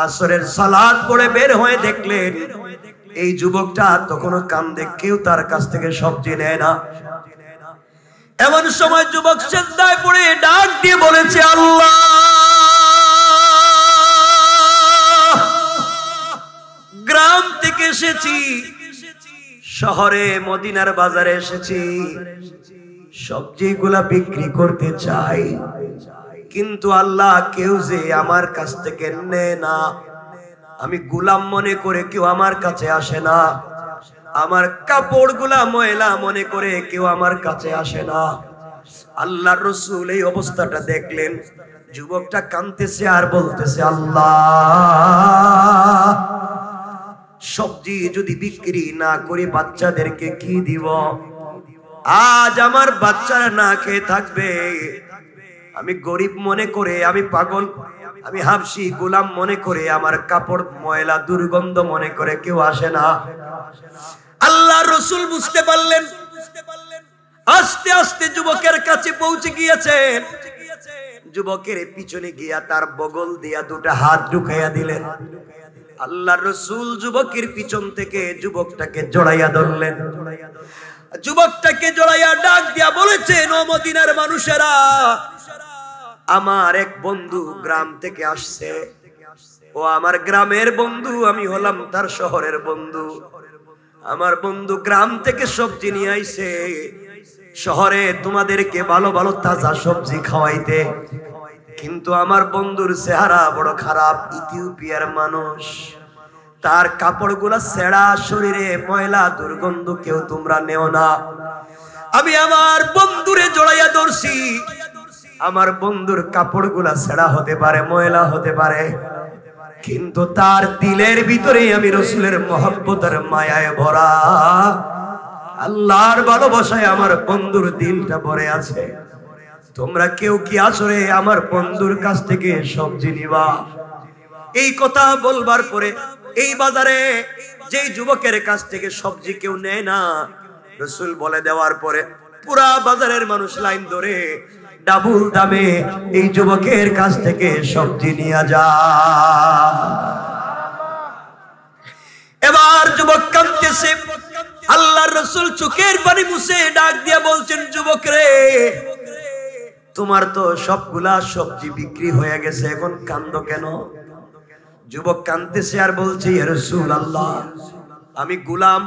আসরের সালাত পড়ে বের হয়ে দেখলেন এই যুবকটা তখনও কান্দে, কেউ তার কাছ থেকে সবজি নেয় না। এমন সময় যুবক সিজদায় পড়ে ডাক দিয়ে বলেছে, আল্লাহ, গ্রাম থেকে এসেছি, শহরে মদিনার বাজারে এসেছি, সবজিগুলা বিক্রি করতে চাই, কিন্তু আল্লাহ কেউ যে আমার কাছ থেকে নেয় না। আমি গোলাম মনে করে কেউ আমার কাছে আসে না, আমার কাপড়গুলা ময়লা মনে করে কেউ আমার কাছে আসে না। আল্লাহর রাসূল এই অবস্থাটা দেখলেন, যুবকটা কাঁদতেছে আর বলতেছে, আল্লাহ, সবজি যদি বিক্রি না করি বাচ্চাদেরকে কি দিব? আজ আমার বাচ্চারা না খেয়ে থাকবে। আমি গরিব মনে করে, আমি পাগল, আমি হাবশী গোলাম মনে করে, আমার কাপড় ময়লা দুর্গন্ধ মনে করে কেউ আসে না। আল্লাহর রাসূল বুঝতে পারলেন, আস্তে আস্তে যুবকের কাছে পৌঁছে গিয়েছেন। যুবকের পিছনে গিয়া তার বগল দিয়া দুটা হাত ঢুকাইয়া দিলেন। আল্লাহর রাসূল যুবকের পিছন থেকে যুবকটাকে জড়াইয়া ধরলেন। যুবকটাকে জড়াইয়া ডাক দিয়া বলেছেন, ও মদিনার মানুষেরা, আমার এক বন্ধু গ্রাম থেকে আসছে, ও আমার গ্রামের বন্ধু, আমি হলাম তার শহরের বন্ধু। আমার বন্ধু গ্রাম থেকে সবজি নিয়ে আইছে শহরে তোমাদেরকে ভালো ভালো তাজা সবজি খাওয়াইতে, কিন্তু আমার বন্ধুর চেহারা বড় খারাপ, ইথিওপিয়ার মানুষ, তার কাপড়গুলা ছেঁড়া, শরীরে ময়লা দুর্গন্ধ, কেউ তোমরা নেও না। আমি আমার বন্ধুরে জড়াইয়া ধরছি, আমার বন্ধুর কাপড়গুলা ছেঁড়া হতে পারে, ময়লা হতে পারে, কিন্তু তার দিলের ভিতরে আমি রাসূলের মহব্বতের মায়ায় ভরা, আল্লাহর ভালোবাসায় আমার বন্ধুর দিলটা ভরে আছে। তোমরা কেউ কি আসরে আমার বন্ধুর কাছ থেকে সবজি নিবা? এই কথা বলবার পরে এই বাজারে যেই যুবকের কাছ থেকে সবজি কেউ নেয় না, রাসূল বলে দেওয়ার পরে পুরা বাজারের মানুষ লাইন ধরে ডাবল দামে এই যুবকের কাছ থেকে সবজি নিয়ে যায়। এবার যুবক কাঁদতেছে, আল্লাহর রাসূল চোখের পানি মুছে ডাক দিয়া বলছেন, যুবক রে, তোমার তো সবগুলা সবজি বিক্রি হয়ে গেছে, এখন কান্দো কেন? যুবক কাঁদতেছে আর বলছে, ইয়া রাসূলুল্লাহ, আমি গোলাম,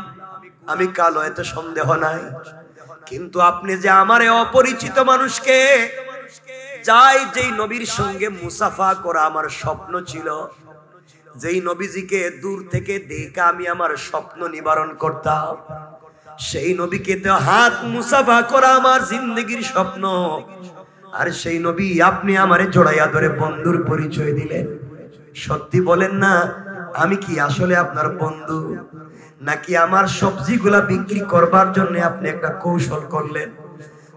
আমি কালো, এতে সন্দেহ নাই, কিন্তু আপনি যে আমারে অপরিচিত মানুষকে যাই যেই নবীর সঙ্গে মুসাফা করা আমার স্বপ্ন ছিল, যেই নবীজিকে দূর থেকে দেখে আমি আমার স্বপ্ন নিবারণ করতাম, সেই নবীকে তো হাত মুসাফা করা আমার জিন্দগির স্বপ্ন, আর সেই নবী আপনি আমারে জড়াইয়া ধরে বন্ধুর পরিচয় দিলেন। সত্যি বলেন না, আমি কি আসলে আপনার বন্ধু, নাকি আমার সবজিগুলা বিক্রি করবার জন্য আপনি একটা কৌশল করলেন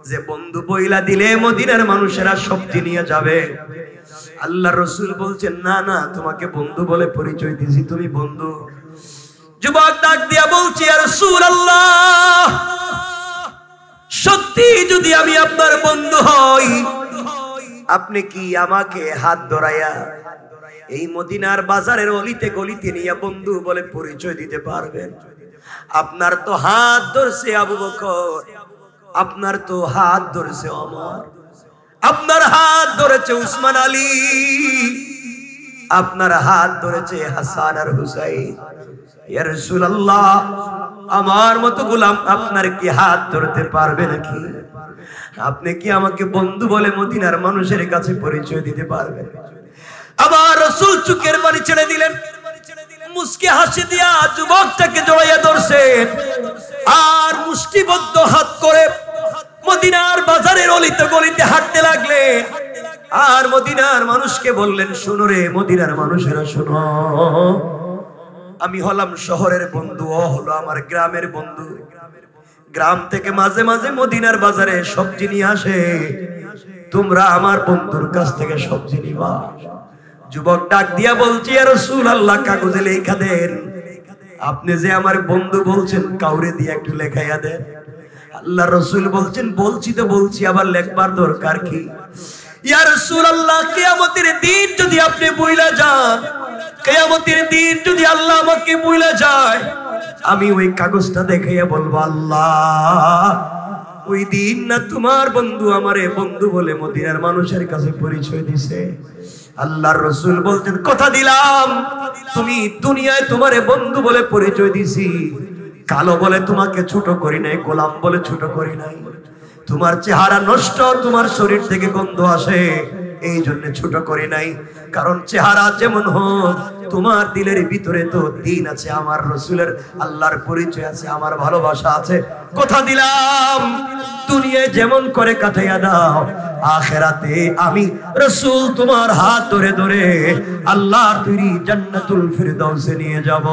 যে বন্ধু বইলা দিলে মদিনার মানুষেরা সবজি নিয়ে যাবে? আল্লাহ রাসূল বলছেন, না না, তোমাকে বন্ধু বলে পরিচয় দিয়েছি, তুমি বন্ধু। যুবক ডাক দিয়া বলছি, ইয়া রাসূলুল্লাহ, সত্যি যদি আমি আপনার বন্ধু হই, আপনি কি আমাকে হাত ধরাইয়া এই মদিনার বাজারের অলিতে গলিতে নিয়ে বন্ধু বলে পরিচয় দিতে পারবেন? আপনার তো হাত ধরছে আবু বকর, আপনার তো হাত ধরেছে ওমর, আপনার হাত ধরেছে উসমান আলী, আপনার হাত ধরেছে হাসান আর হুসাইন। ইয়া রাসূলুল্লাহ, আমার মতো গোলাম আপনার কি হাত ধরতে পারবে নাকি? আপনি কি আমাকে বন্ধু বলে মদিনার মানুষের কাছে পরিচয় দিতে পারবেন? আবার রাসূল চোখের পানি ছেড়ে দিলেন, মুস্কি হাসি দিয়া যুবকটাকে জড়াইয়া ধরছেন, আর মুষ্টিবদ্ধ হাত করে মদিনার বাজারের অলিতে গলিতে হাঁটতে লাগলেন, আর মদিনার মানুষকে বললেন, শোনো রে মদিনার মানুষেরা, শোনো, আমি হলাম শহরের বন্ধু, ও হলো আমার গ্রামের বন্ধু। গ্রাম থেকে মাঝে মাঝে মদিনার বাজারে সবজি নিয়ে আসে, তোমরা আমার বন্ধুর কাছ থেকে সবজি নিবা। যুবক ডাক দিয়া বলছি, ইয়া রাসূলুল্লাহ, কাগজে লেখা দেন, আপনি যে আমার বন্ধু বলছেন, কাউরে দিয়ে একটু লেখাইয়া দেন। আল্লাহ রাসূল বলছেন, বলছি তো বলছি, আবার লেখবার দরকার কি? ইয়া রাসূলুল্লাহ, কিয়ামতের দিন যদি আপনি ভুলে যান, কিয়ামতের দিন যদি আল্লাহ আমাকে ভুলে যায়, আমি ওই কাগজটা দেখাইয়া বলবো, আল্লাহ, ওই দিন না তোমার বন্ধু আমারে বন্ধু বলে মদিনার মানুষের কাছে পরিচয় দিছে। আল্লাহর রাসূল বলতেন, কথা দিলাম, তুমি দুনিয়ায় তোমারে বন্ধু বলে পরিচয় দিছি, কালো বলে তোমাকে ছোট করি নাই, গোলাম বলে ছোট করি নাই। তোমার চেহারা নষ্ট, তোমার শরীর থেকে গন্ধ আসে, এই জন্য ছোট করি নাই, কারণ চেহারা যেমন হোক, তোমার দিলের ভিতরে তো দিন আছে, আমার রাসূলের আল্লাহর পরিচয় আছে, আমার ভালোবাসা আছে। কথা দিলাম, দুনিয়ায় যেমন করে কাটাইয়া দাও, আখিরাতে আমি রাসূল তোমার হাত ধরে ধরে আল্লাহর তৈরি জান্নাতুল ফিরদাউসে নিয়ে যাব।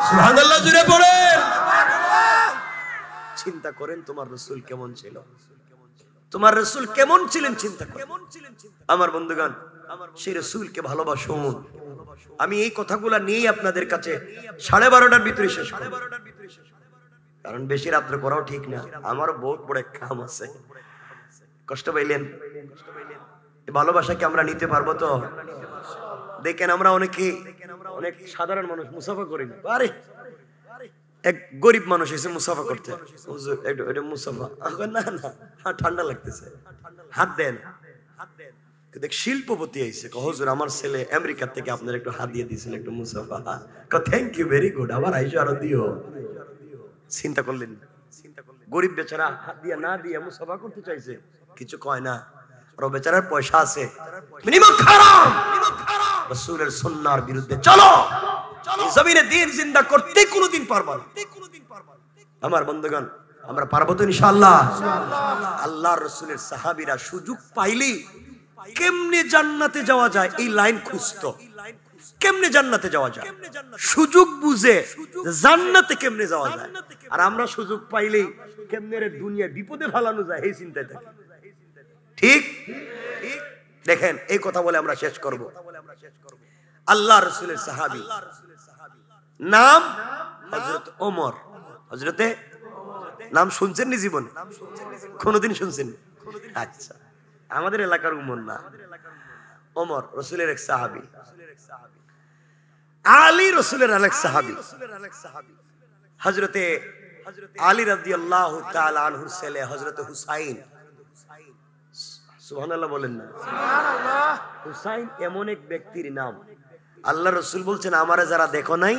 সুবহানাল্লাহ, জুড়ে পড়েন। চিন্তা করেন তোমার রাসূল কেমন ছিল, তোমার রাসূল কেমন ছিলেন, চিন্তা করেন। আমার বন্ধুগণ, সেই রাসূলকে ভালোবাসুন। আমি এই কথাগুলো নিয়েই আপনাদের কাছে 12:30টার ভিতরে শেষ করব, কারণ বেশি রাত্রে করাও ঠিক না, আমারও বহুত বড় কাম আছে। কষ্ট পাইলেন? এই ভালোবাসাকে আমরা নিতে পারবো তো? দেখেন, আমরা অনেক সাধারণ মানুষ মুসাফা করি না। আরে এক গরিব মানুষ এসে মুসাফা করতে, এটা মুসাফা, না না, ঠান্ডা লাগতেছে, হাত দেন। দেখ, শিল্পপতি আইছে, হুজুর আমার ছেলে আমেরিকা থেকে আপনার একটু হাত দিয়ে দিয়েছিল, একটু মুসাফা। থ্যাংক ইউ, ভেরি গুড, আবার আইসো, আরো দিও। চিন্তা করলেন, গরিব বেচারা হাত দিয়া না দিয়ে মুসাফা করতে চাইছে, কিছু কয় না, আর বেচারার পয়সা আছে। মিনিমাম হারাম, রাসূলের সুন্নাহর বিরুদ্ধে চলো, জমিনে দ্বীন জিন্দা করতে কোনোদিন পারবা না। আমার বন্ধুগণ, আমরা পারবো তো ইনশাআল্লাহ? আল্লাহর রাসূলের সাহাবীরা সুযোগ পাইলেই কেমনে জান্নাতে যাওয়া যায় এই লাইন খুঁজতো, কেমনে জান্নাতে যাওয়া যায়, সুযোগ বুঝে জান্নাতে কেমনে যাওয়া যায়। আর আমরা সুযোগ পাইলেই কেমনে রে দুনিয়া বিপদে ফেলানো যায় এই চিন্তায় থাকি। ঠিক? দেখেন, এই কথা বলে আমরা শেষ করব। আল্লাহ রাসূলের সাহাবী, নাম হযরত ওমর। হযরতে, নাম শুনছেন নি জীবনে? কোনদিন শুনছেন? আচ্ছা, আমাদের এলাকার ওমর না, ওমর রাসূলের এক সাহাবী। আলী রাসূলের আরেক সাহাবী হযরতে আলী রাদিয়াল্লাহু তাআলা আনহুর ছেলে হযরত হুসাইন। সুবহানাল্লাহ বলেন না? সুবহানাল্লাহ। হুসাইন এমন এক ব্যক্তির নাম, আল্লাহ রাসূল বলছেন আমারে যারা দেখো নাই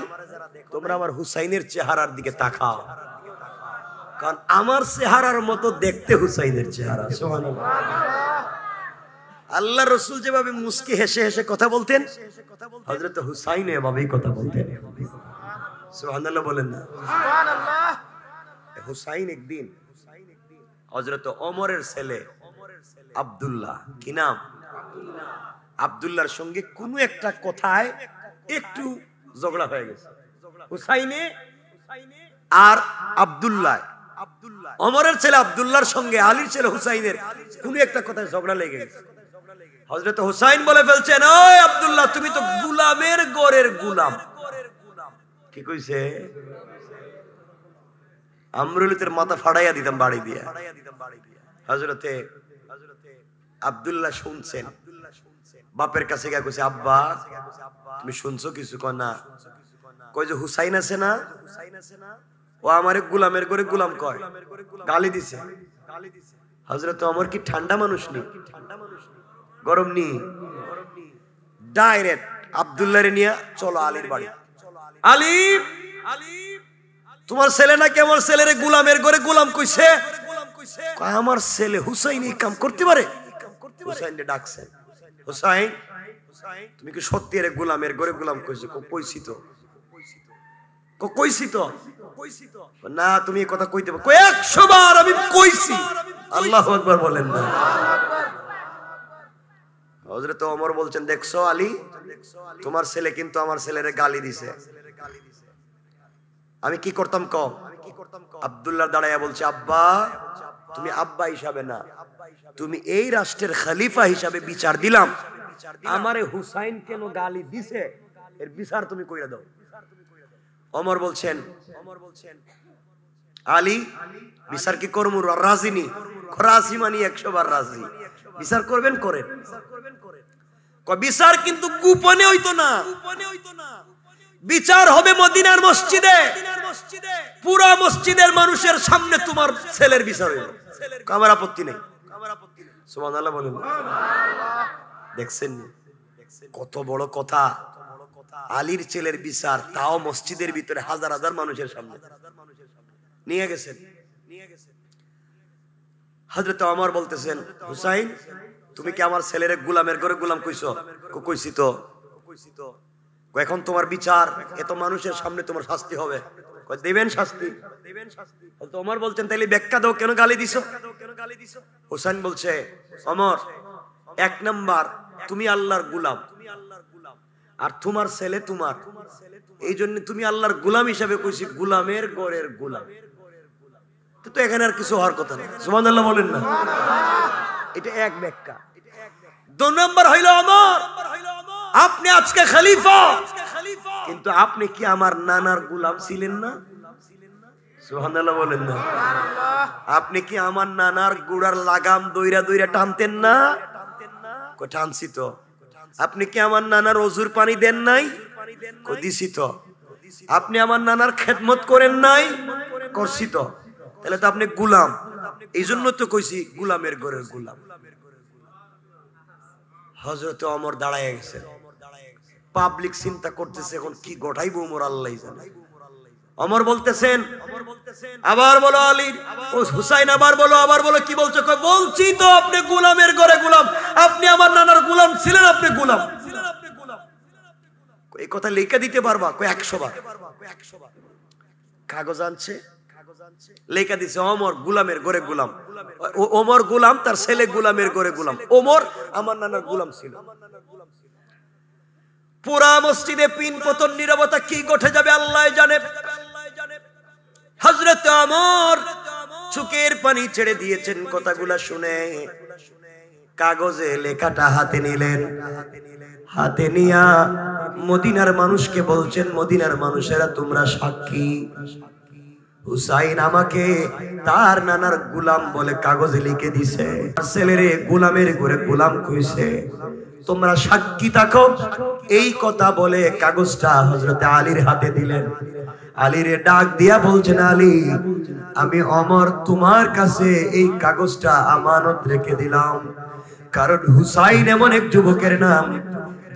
তোমরা আমার হুসাইনের চেহারার দিকে তাকাও, কারণ আমার চেহারার মতো দেখতে হুসাইনের চেহারা। সুবহানাল্লাহ। আল্লাহ রাসূল যেভাবে মুস্কি হেসে হেসে কথা বলতেন হযরত হুসাইন এভাবেই কথা বলতেন। সুবহানাল্লাহ বলেন না? সুবহানাল্লাহ। হুসাইন একদিন হযরত ওমরের ছেলে আব্দুল্লাহ, কি নাম? আব্দুল্লাহর সঙ্গে কোনো একটা কথায় একটু ঝগড়া হয়ে গেছে। হুসাইনে আর আব্দুল্লাহ, ওমরের ছেলে আব্দুল্লাহর সঙ্গে আলীর ছেলে হুসাইনের কোনো একটা কথায় ঝগড়া লেগে গেছে। হযরত হুসাইন বলে ফেলছেন, ওই আব্দুল্লাহ তুমি তো গোলামের ঘরের গোলাম। কি কইছে? আমরুলিতের মাথা ফাড়াইয়া দিতাম বাড়ি দিয়ে। হযরতে আব্দুল্লাহ শুনছেন, বাপের কাছে গিয়ে কইছে, আব্বা তুমি শুনছো কিছু? কয় না। কয় যে হুসাইন আছে না, ও আমারে গোলামের ঘরে গোলাম কয়, গালি দিছে। হযরত ওমর কি ঠান্ডা মানুষ নি? গরম নি? ডাইরেক্ট আব্দুল্লাহরে নিয়ে চলো আলীর বাড়ি। আলী, তোমার ছেলে নাকি আমার ছেলের গোলামের ঘরে গোলাম কইছে। আমার ছেলে হুসাইন এই কাম করতে পারে? হুসাইনকে ডাকছেন, হুসাইন তুমি কি সত্যি এর গোলামের ঘরে গোলাম কইছো? কইছি তো। কইছি তো? না তুমি এই কথা কইতে পারো? 100 বার আমি কইছি। আল্লাহু আকবার বলেন না? হযরত ওমর বলছেন, দেখছো আলী, তোমার ছেলে কিন্তু আমার ছেলেরে গালি দিছে। আমি কি করতাম কও? আব্দুল্লাহ দাঁড়াইয়া বলছে, আব্বা তুমি আব্বা হিসাবে না, তুমি এই রাষ্ট্রের খলিফা হিসাবে বিচার দিলাম, আমারে হুসাইন কেন গালি দিছে এর বিচার তুমি কইরা দাও। ওমর বলছেন, আলী বিচার কি করমু? রাজি নি? রাজি মানি 100 বার রাজি। বিচার করবেন? করেন। বিচার কিন্তু গোপনে হইতো না, বিচার হবে মদিনার মসজিদে, পুরা মসজিদের মানুষের সামনে তোমার ছেলের বিচার হইল। আমার আপত্তি নেই। সুবহানাল্লাহ বলেন। দেখছেন কত বড় কথা? আলীর ছেলের বিচার, তাও মসজিদের ভিতরে হাজার হাজার মানুষের সামনে নিয়ে গেছেন। হযরত ওমর বলতেছেন, হুসাইন তুমি কি আমার ছেলের গোলামের ঘরে গোলাম কইছো? কইছি তো। এখন তোমার বিচার, এত মানুষের সামনে তোমার শাস্তি হবে। দেবেন শাস্তি? তো ওমর বলছেন, তাইলে ব্যাখ্যা দাও কেন গালি দিছো? হুসাইন বলছে, ওমর 1 নাম্বার তুমি আল্লাহর গোলাম, আর তোমার ছেলে তোমার, এই জন্য তুমি আল্লাহর গোলাম হিসাবে কইছি, গোলামের ঘরের গোলাম। তো এখানে আর কিছু হওয়ার কথা না। সুবহানাল্লাহ বলেন না? এটা এক ব্যাখ্যা। 2 নাম্বার হইল ওমর, আপনি আজকে খলিফা, কিন্তু আপনি কি আমার নানার গোলাম ছিলেন না? সুবহানাল্লাহ বলেন না? আপনি কি আমার নানার গোড়ার লাগাম দইরা দইরা টানতেন না? টানছি তো। আপনি কি আমার নানার ওযুর পানি দেন নাই? দিছি তো। আপনি আমার নানার খেদমত করেন নাই? করছি তো। তাহলে তো আপনি গোলাম। এই জন্য তো কইছি গোলামের ঘরের গোলাম। হযরত ওমর দাঁড়ায় গেছে, পাবলিক চিন্তা করতেছে এখন কি ঘটাইবো ওমর, আল্লাহই জানে। ওমর বলতেছেন, আবার বলো আলী, ও হুসাইন আবার বলো কি বলছো? কই বলছি তো আপনি গোলামের ঘরে গোলাম, আপনি আমার নানার গোলাম ছিলেন, আপনি গোলাম। এই কথা লিখে দিতে পারবা? কই 100 বার। কাগজ আনছে, লেখা দিছে ওমর গোলামের ঘরে গোলাম। ওমর গোলাম, তার ছেলে গোলামের ঘরে গোলাম। ওমর আমার নানার গোলাম ছিল। পুরা মসজিদে পিন পতন নীরবতা, কি ঘটে যাবে আল্লাহ জানে। হযরত ওমর চোখের পানি ছেড়ে দিয়েছেন কথাগুলা শুনে। কাগজে লেখাটা হাতে নিলেন, হাতে নিয়া মদিনার মানুষকে বলছেন, মদিনার মানুষেরা তোমরা সাক্ষী, হুসাইন আমাকে তার নানার গোলাম বলে কাগজে লিখে দিছে, ছেলেরে গোলামের ঘরে গোলাম কইছে। তোমরা সাক্ষী থাকো। এই কথা বলে কাগজটা হযরতে আলীর হাতে দিলেন। আলীরে ডাক দিয়া বলছেন, আলী আমি ওমর তোমার কাছে এই কাগজটা আমানত রেখে দিলাম। কারণ হুসাইন এমন এক যুবকের নাম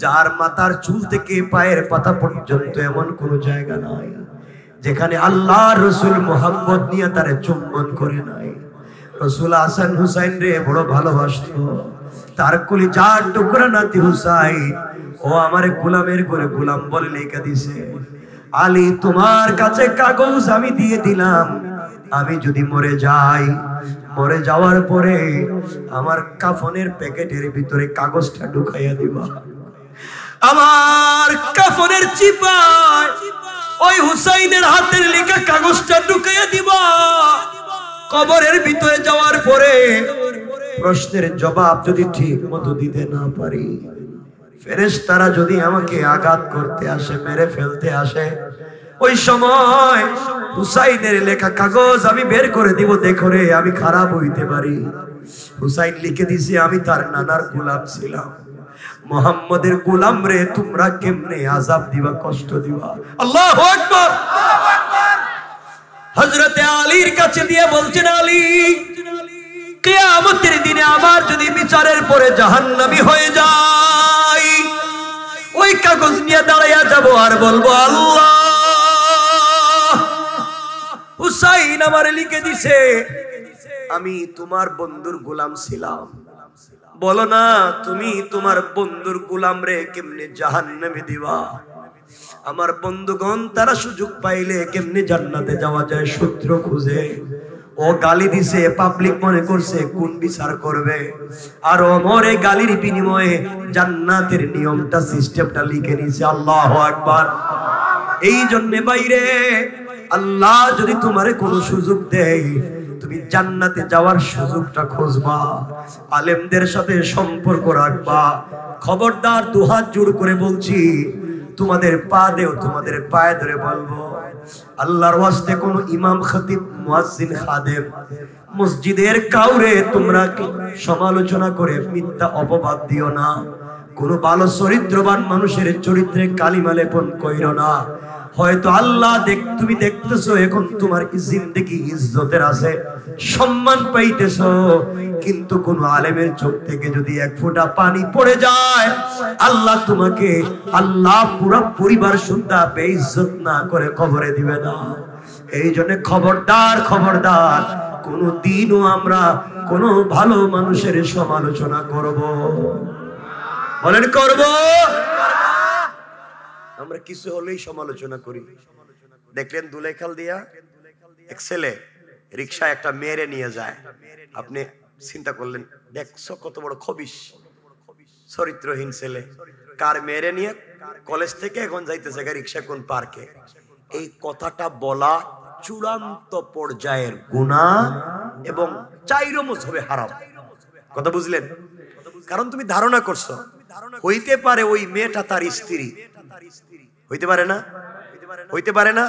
যার মাথার চুল থেকে পায়ের পাতা পর্যন্ত এমন কোন জায়গা নাই যেখানে আল্লাহর রাসূল মুহাম্মদ নিয়ে তারে চুম্বন করে নাই। রাসূল হাসান হুসাইন রে বড় ভালোবাসতো। তার কলিজার টুকরা নাতি হুসাইন ও আমার গোলামের করে গোলাম বলে লেখা দিছে, আলী তোমার কাছে কাগজ আমি দিয়ে দিলাম, আমি যদি মরে যাই, মরে যাওয়ার পরে আমার কাফনের প্যাকেটের ভিতরে কাগজটা ঢুকাইয়া দিবা। আমার কাফনের চিপায় ওই হুসাইনের হাতের লেখা কাগজটা ঢুকাইয়া দিবা। কবরের ভিতরে যাওয়ার পরে প্রশ্নের জবাব যদি ঠিক মতো দিতে না পারি, ফেরেশতারা যদি আমাকে আঘাত করতে আসে, মেরে ফেলতে আসে, ওই সময় হুসাইনের লেখা কাগজ আমি বের করে দিব। দেখো রে আমি খারাপ হইতে পারি, হুসাইন লিখে দিছে আমি তার নানার গোলাম ছিলাম, মুহাম্মাদের গোলাম রে তোমরা কেমনে আযাব দিবা, কষ্ট দিবা। আল্লাহু আকবার। হযরতে আলীর কাছে দিয়ে বলছেন, আলী কিয়ামতের দিনে আমার যদি বিচারের পরে জাহান্নামী হয়ে যাই, ওই কাগজ নিয়ে দাঁড়াইয়া যাব আর বলবো, আল্লাহ হুসাইন আমার লিখে দিছে আমি তোমার বন্ধুর গোলাম ছিলাম। বলো না তুমি তোমার বন্ধুর গোলাম রে কেমনে জাহান্নামে দিবা? আমার বন্ধুগণ তারা সুযোগ পাইলে কেমনে জান্নাতে যাওয়া যায় সূত্র খুঁজে। ও গালি দিছে, পাবলিক মনে করছে কোন বিচার করবে, আর ওমর এই গালির বিনিময়ে জান্নাতের নিয়মটা সিস্টেমটা লিখে নিছে। আল্লাহু আকবার। এই জন্য বাইরে আল্লাহ যদি তোমারে কোনো সুযোগ দেয়, তুমি জান্নাতে যাওয়ার সুযোগটা খুঁজবা, আলেমদের সাথে সম্পর্ক রাখবা। খবরদার দুহাত জোড় করে বলছি, তোমাদের পা দেও, তোমাদের পায়ে ধরে বলবো, আল্লাহর ওয়াস্তে কোন ইমাম, খতিব, মুয়াজ্জিন, খাদেম, মসজিদের কাউরে তোমরা সমালোচনা করে মিথ্যা অপবাদ দিও না। কোন ভালো চরিত্রবান মানুষের চরিত্রে কালিমা লেপন কইরো না। হয়তো আল্লাহ তুমি দেখতেছো এখন তোমার জিন্দেগি ইজ্জতের আছে, সম্মান পাইতেছো, কিন্তু কোন আলেমের চোখ থেকে যদি এক ফোঁটা পানি পড়ে যায়, আল্লাহ তোমাকে, আল্লাহ পুরো পরিবার সুদ্ধা বেইজ্জত না করে কবরে দিবে না। এই জন্য খবরদার, খবরদার, কোন দিনও আমরা কোন ভালো মানুষের সমালোচনা করব, বলেন করব? আমরা কিছু হলেই সমালোচনা করি। দেখলেন দুলেখাল দিয়া এক ছেলে রিক্সা একটা মেরে নিয়ে যায়, আপনি চিন্তা করলেন দেখছো কত বড় খবিশ, চরিত্রহীন ছেলে, কার মেরে নিয়ে কলেজ থেকে এখন যাইতেছে রিক্সা কোন পার্কে। এই কথাটা বলা চূড়ান্ত পর্যায়ের গুনাহ এবং চাইরো মুসবে হারাম। কথা বুঝলেন? কারণ তুমি ধারণা করছো হইতে পারে ওই মেয়েটা তার স্ত্রী, হইতে পারে না, হইতে পারে না,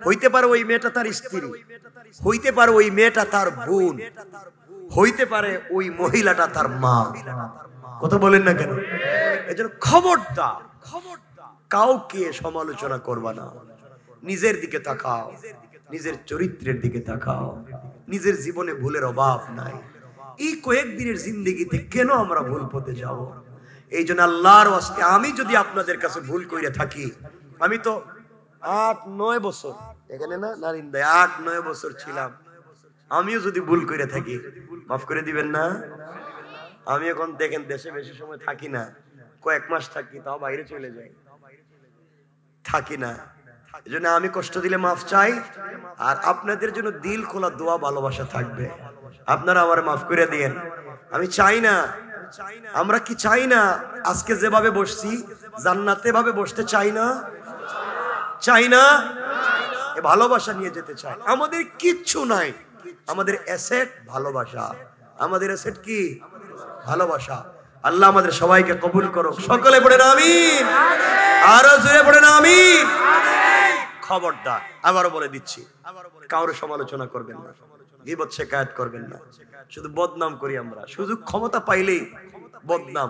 হইতে পারে ওই মেয়েটা তার স্ত্রী, হইতে পারে ওই মেয়েটা তার বোন, হইতে পারে ওই মহিলাটা তার মা। কথা বলেন না কেন? এজন্য খবরদার, কাউকে সমালোচনা করবা না। নিজের দিকে তাকাও, নিজের চরিত্রের দিকে তাকাও। নিজের জীবনে ভুলের অভাব নাই। এই কয়েকদিনের জিন্দেগিতে কেন আমরা ভুল পথে যাব? এই জন্য আল্লাহর ওয়াস্তে আমি যদি আপনাদের কাছে ভুল কইরা থাকি, আমি তো 8-9 বছর এখানে না নারিন্দায় 8-9 বছর ছিলাম, আমিও যদি ভুল কইরা থাকি মাফ করে দিবেন না? আমি এখন দেখেন দেশে বেশি সময় থাকি না, কয়েক মাস থাকি, তাও বাইরে চলে যাই, থাকি না। এই জন্য আমি কষ্ট দিলে মাফ চাই, আর আপনাদের জন্য দিল খোলা দোয়া ভালোবাসা থাকবে, আপনারা আমার মাফ করে দিয়েন। আমি চাই না, আমরা কি চাই না আজকে যেভাবে বসছি জান্নাতে ভাবে বসতে চাই না? চাই না? ভালোবাসা নিয়ে যেতে চাই। আমাদের কিচ্ছু নাই, আমাদের অ্যাসেট ভালোবাসা। আমাদের অ্যাসেট কি? ভালোবাসা। আল্লাহ আমাদের সবাইকে কবুল করুক। সকলে পড়েন আমিন, আরো জোরে পড়েন আমিন। খবরদার, আবারও বলে দিচ্ছি, কারোর সমালোচনা করবেন না, গীবত শিকায়াত করবেন না। শুধু বদনাম করি আমরা, শুধু ক্ষমতা পাইলেই বদনাম।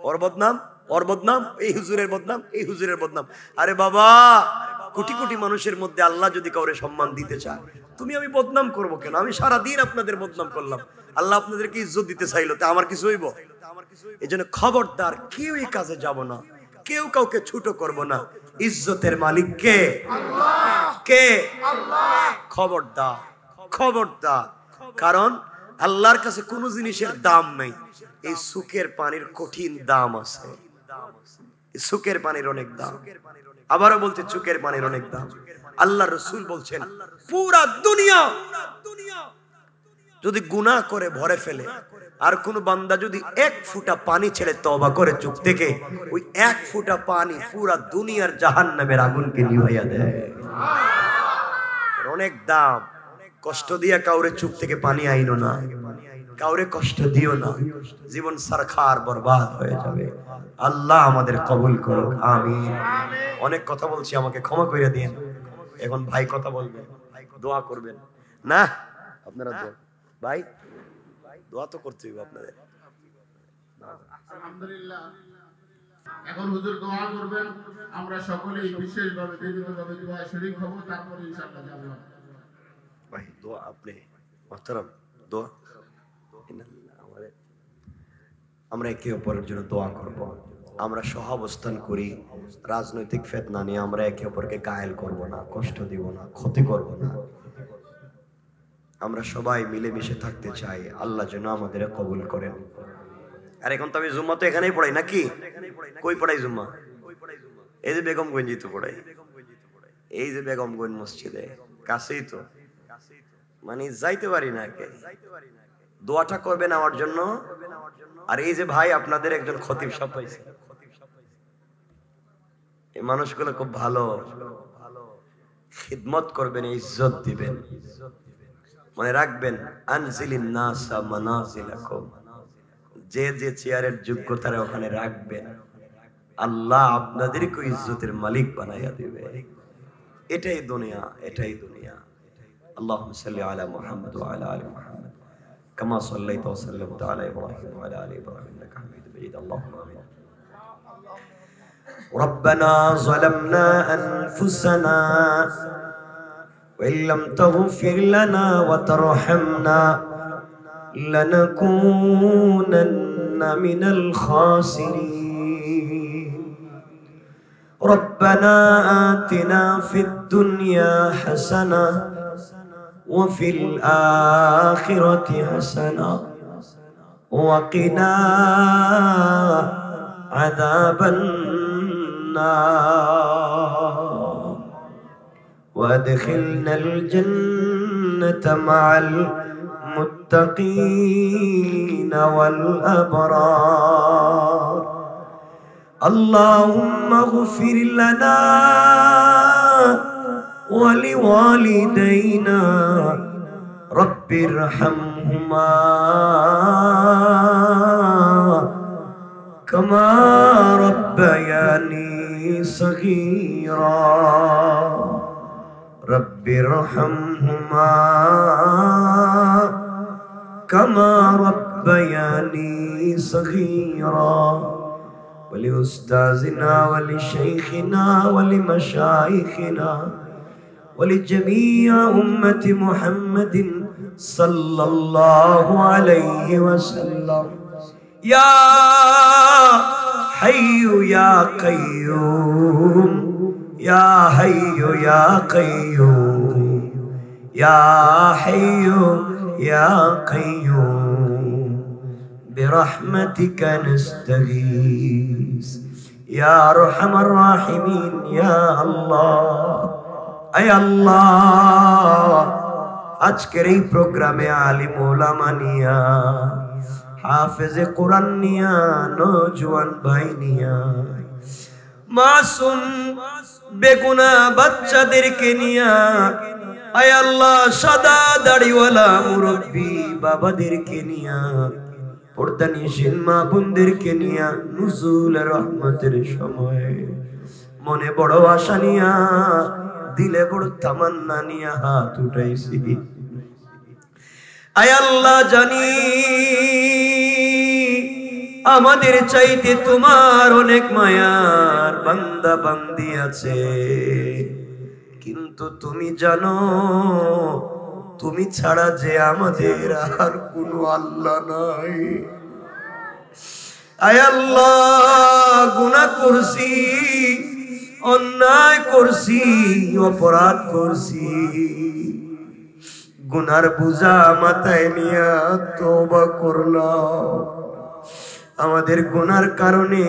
ওর বদনাম, ওর বদনাম, এই হুজুরের বদনাম, এই হুজুরের বদনাম। আরে বাবা, কোটি কোটি মানুষের মধ্যে আল্লাহ যদি কাউরে সম্মান দিতে চায়, তুমি আমি বদনাম করবো কেন? আমি সারাদিন আপনাদের বদনাম করলাম, আল্লাহ আপনাদেরকে ইজ্জত দিতে চাইলো, তা আমার কিছু হইব? এই জন্য খবরদার, কেউ এই কাজে যাব না, কেউ কাউকে ছোট করব না। ইজ্জতের মালিক কে? কে? খবরদার, খবরদার। কারণ আল্লাহর কাছে কোনো জিনিসের দাম নেই। এই সুখের পানির কঠিন দাম আছে, সুখের পানির অনেক দাম। আবারও বলতে, চুকের পানির অনেক দাম। আল্লাহ রসুল বলছেন, পুরা দুনিয়া যদি গুনাহ করে ভরে ফেলে, আর কোন বান্দা যদি এক ফোঁটা পানি ছেড়ে তওবা করে চোখ থেকে, ওই এক ফোঁটা পানি পুরা দুনিয়ার জাহান্নামের আগুনকে নিভাইয়া দেয়। অনেক দাম। কষ্ট দিয়া কাউরে চোখ থেকে পানি আইনো না, কাউরে কষ্ট দিও না, জীবন সারখার বরবাদ হয়ে যাবে। আল্লাহ আমাদের কবুল করুক, আমিন। অনেক কথা বলছি, আমাকে ক্ষমা করে দিন। এখন ভাই কথা বলবেন, দোয়া করবেন না? আপনারা ভাই দোয়া তো করতে হবে আপনাদের। আলহামদুলিল্লাহ, এখন হুজুর দোয়া করবেন, আমরা সকলেই বিশেষভাবে বিভিন্নভাবে দোয়ায় শরীক হব, তারপরে ইনশাআল্লাহ যাব। ভাই দোয়া আপনি মুহতারাম, দোয়া আমরা একে অপরের জন্য দোয়া করব। আমরা সহাবস্থান করি, রাজনৈতিক ফিতনা নিয়ে আমরা একে অপরকে ঘায়েল করব না, কষ্ট দিব না, ক্ষতি করব না। আমরা সবাই মিলেমিশে থাকতে চাই। আল্লাহ যেন আমাদের কবুল করেন। আর এখন তো আমি জুম্মা তো এখানেই পড়াই নাকি? কই পড়াই জুম্মা? এই যে বেগমগঞ্জই তো পড়াই, এই যে বেগমগঞ্জ মসজিদে, কাছেই তো, মানে যাইতে পারি না। কে দোয়াটা করবেন আমার জন্য। আর এই যে ভাই, আপনাদের একজন খতিব সাহেব পাইছে, এই মানুষগুলো খুব ভালো, খিদমত করবেন, ইজ্জত দিবেন। মনে রাখবেন, আনজিলিন নাসা মানাজিলাকুম, যে যে চেয়ারের যোগ্যতারে ওখানে রাখবেন, আল্লাহ আপনাদেরকে ইজ্জতের মালিক বানাইয়া দিবে। এটাই দুনিয়া, এটাই দুনিয়া। আল্লাহুম্মা সাল্লি আলা মুহাম্মদ ওয়া আলা আলি মুহাম্মদ কামা সাল্লাইতা ওয়া সাল্লামতা আলা ইব্রাহিম ওয়া আলা আলি ইব্রাহিম ইন্নাকা হামিদুম মাজিদ। আল্লাহুম্মা আমিন। ربنا ظلمنا أنفسنا وإن لم تغفر لنا وترحمنا لنكونن من الخاسرين. ربنا آتنا في الدنيا حسنة وفي الآخرة حسنة وقنا عذاب النار وادخلنا الجنة مع المتقين والأبرار. اللهم اغفر لنا ولوالدينا رب ارحمهما كما ربياني صغيرا رب ارحمهما كما ربياني صغيرا. ولأستاذنا ولشيخنا ولمشايخنا ولجميع أمة محمد صلى الله عليه وسلم. يا حي يا قيوم يا حي يا قيوم يا حي يا قيوم برحمتك نستغيث يا أرحم الراحمين. يا الله أي الله আজকের এই প্রোগ্রামে আলিম ওলামা নিয়া, হাফেজে কোরআন নিয়া, নওজোয়ান ভাই নিয়া, মাসুম বেগুনাহ বাচ্চাদেরকে নিয়া, আয় আল্লাহ সাদা দাড়িওয়ালা মুরব্বী বাবাদেরকে নিয়া, পর্দানিশীন মা বোনদেরকে নিয়া নুজুল রহমতের সময় মনে বড় আশা নিয়া, দিলে বড় তামান্না নিয়া হাত উঠাইছি। আয় আল্লাহ জানি আমাদের চাইতে তোমার অনেক মায়ার বান্দা বান্দি আছে, কিন্তু তুমি জানো তুমি ছাড়া যে আমাদের আর কোনো আল্লাহ নাই। আয় আল্লাহ, গুনাহ করছি, অন্যায় করছি, অপরাধ করছি, গুনার বোঝা মাথায় নিয়ে তওবা করলাম। আমাদের গুনার কারণে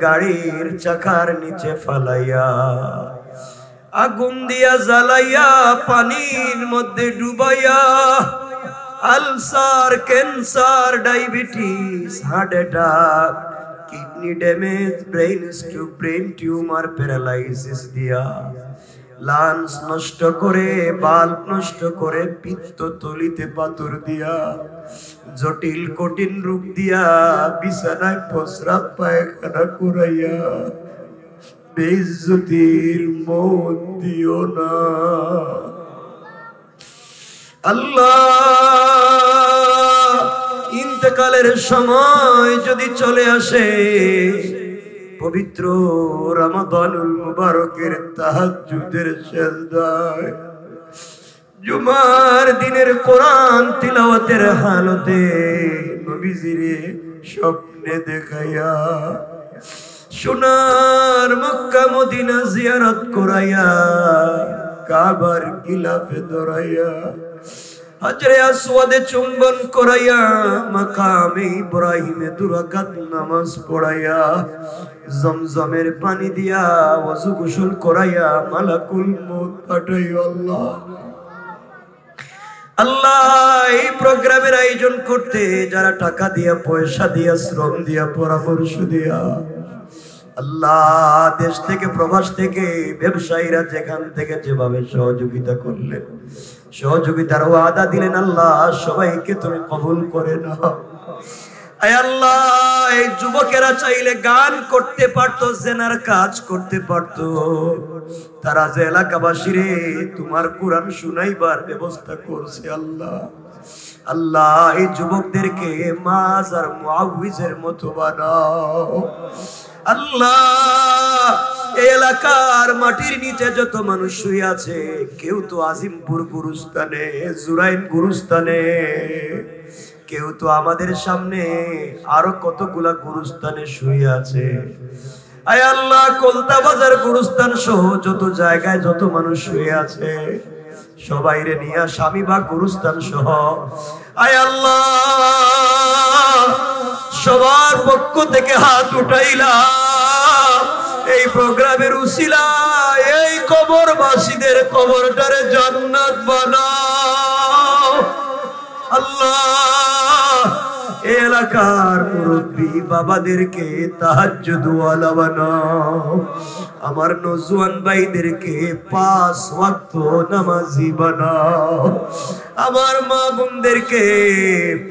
গাড়ির চাকার নিচে ফালাইয়া, আগুন দিয়া জ্বালাইয়া, পানির মধ্যে ডুবাইয়া ulcer, cancer, diabetes, heart attack, kidney damage, brain tumour, paralysis দিয়া, লাংস নষ্ট করে, বাল্ব নষ্ট করে, পিত্তথলিতে পাথর দিয়া, জটিল কঠিন রোগ দিয়া, বিছানায় প্রস্রাব পায়খানা করাইয়া বেইজ্জতির মত দিও না আল্লাহ। ইন্তেকালের সময় যদি চলে আসে, পবিত্র রমাদানুল মুবারকের তাহাজ্জুদের সিজদায়, জুমার দিনের কোরআন তিলাওয়াতের হালতে নবীজিরে স্বপ্নে দেখাইয়া, সোনার মক্কা মদিনা জিয়ারত করাইয়া, কাবার গিলাফে ধরাইয়া, হাজরে আসওয়াদে চুম্বন করাইয়া, মাকামে ইব্রাহিমে দুরাকাত নামাজ পড়াইয়া, জমজমের পানি দিয়া ওযু গোসল করাইয়া, মালাকুল মউত পাঠাইয়া। আল্লাহ আল্লাহ, এই প্রোগ্রামের আয়োজন করতে যারা টাকা দিয়া, পয়সা দিয়া, শ্রম দিয়া, পরামর্শ দিয়া, আল্লাহ দেশ থেকে প্রবাস থেকে ব্যবসায়ীরা যেখান থেকে যেভাবে সহযোগিতা করলেন, সহযোগিতার ওয়াদা দিলেন, আল্লাহ সবাইকে তুমি কবুল করে নাও। আয় আল্লাহ, এই যুবকেরা চাইলে গান করতে পারতো, জেনার কাজ করতে পারতো, তারা যে এলাকাবাসীরে তোমার কোরআন শুনাইবার ব্যবস্থা করছে। আল্লাহ আল্লাহ, এই যুবকদেরকে মাজ আর মুআউযের মতো বানাও। আল্লাহ, এই এলাকার মাটির নিচে যত মানুষ শুয়ে আছে, কেউ তো আজিমপুর গুরুস্থানে, জুরাইন গুরুস্থানে, কেউ তো আমাদের সামনে আরো কতগুলা গুরুস্থানে শুয়ে আছে। আয় আল্লাহ, কলতা বাজার গুরুস্থান সহ যত জায়গায় যত মানুষ শুয়ে আছে, সবাইরে নিয়া স্বামীবাগ গুরুস্থান সহ, আয় আল্লাহ সবার পক্ষ থেকে হাত উঠাইলাম, এই প্রোগ্রামের উসিলা এই কবরবাসীদের কবরটারে জান্নাত বানাও। আল্লাহ, এলাকার মুরব্বী বাবাদেরকে তাহাজ্জুদ ওয়ালা বানাও, আমার নওজোয়ান ভাইদেরকে 5 ওয়াক্ত নামাজি বানাও, আমার মা বোনদেরকে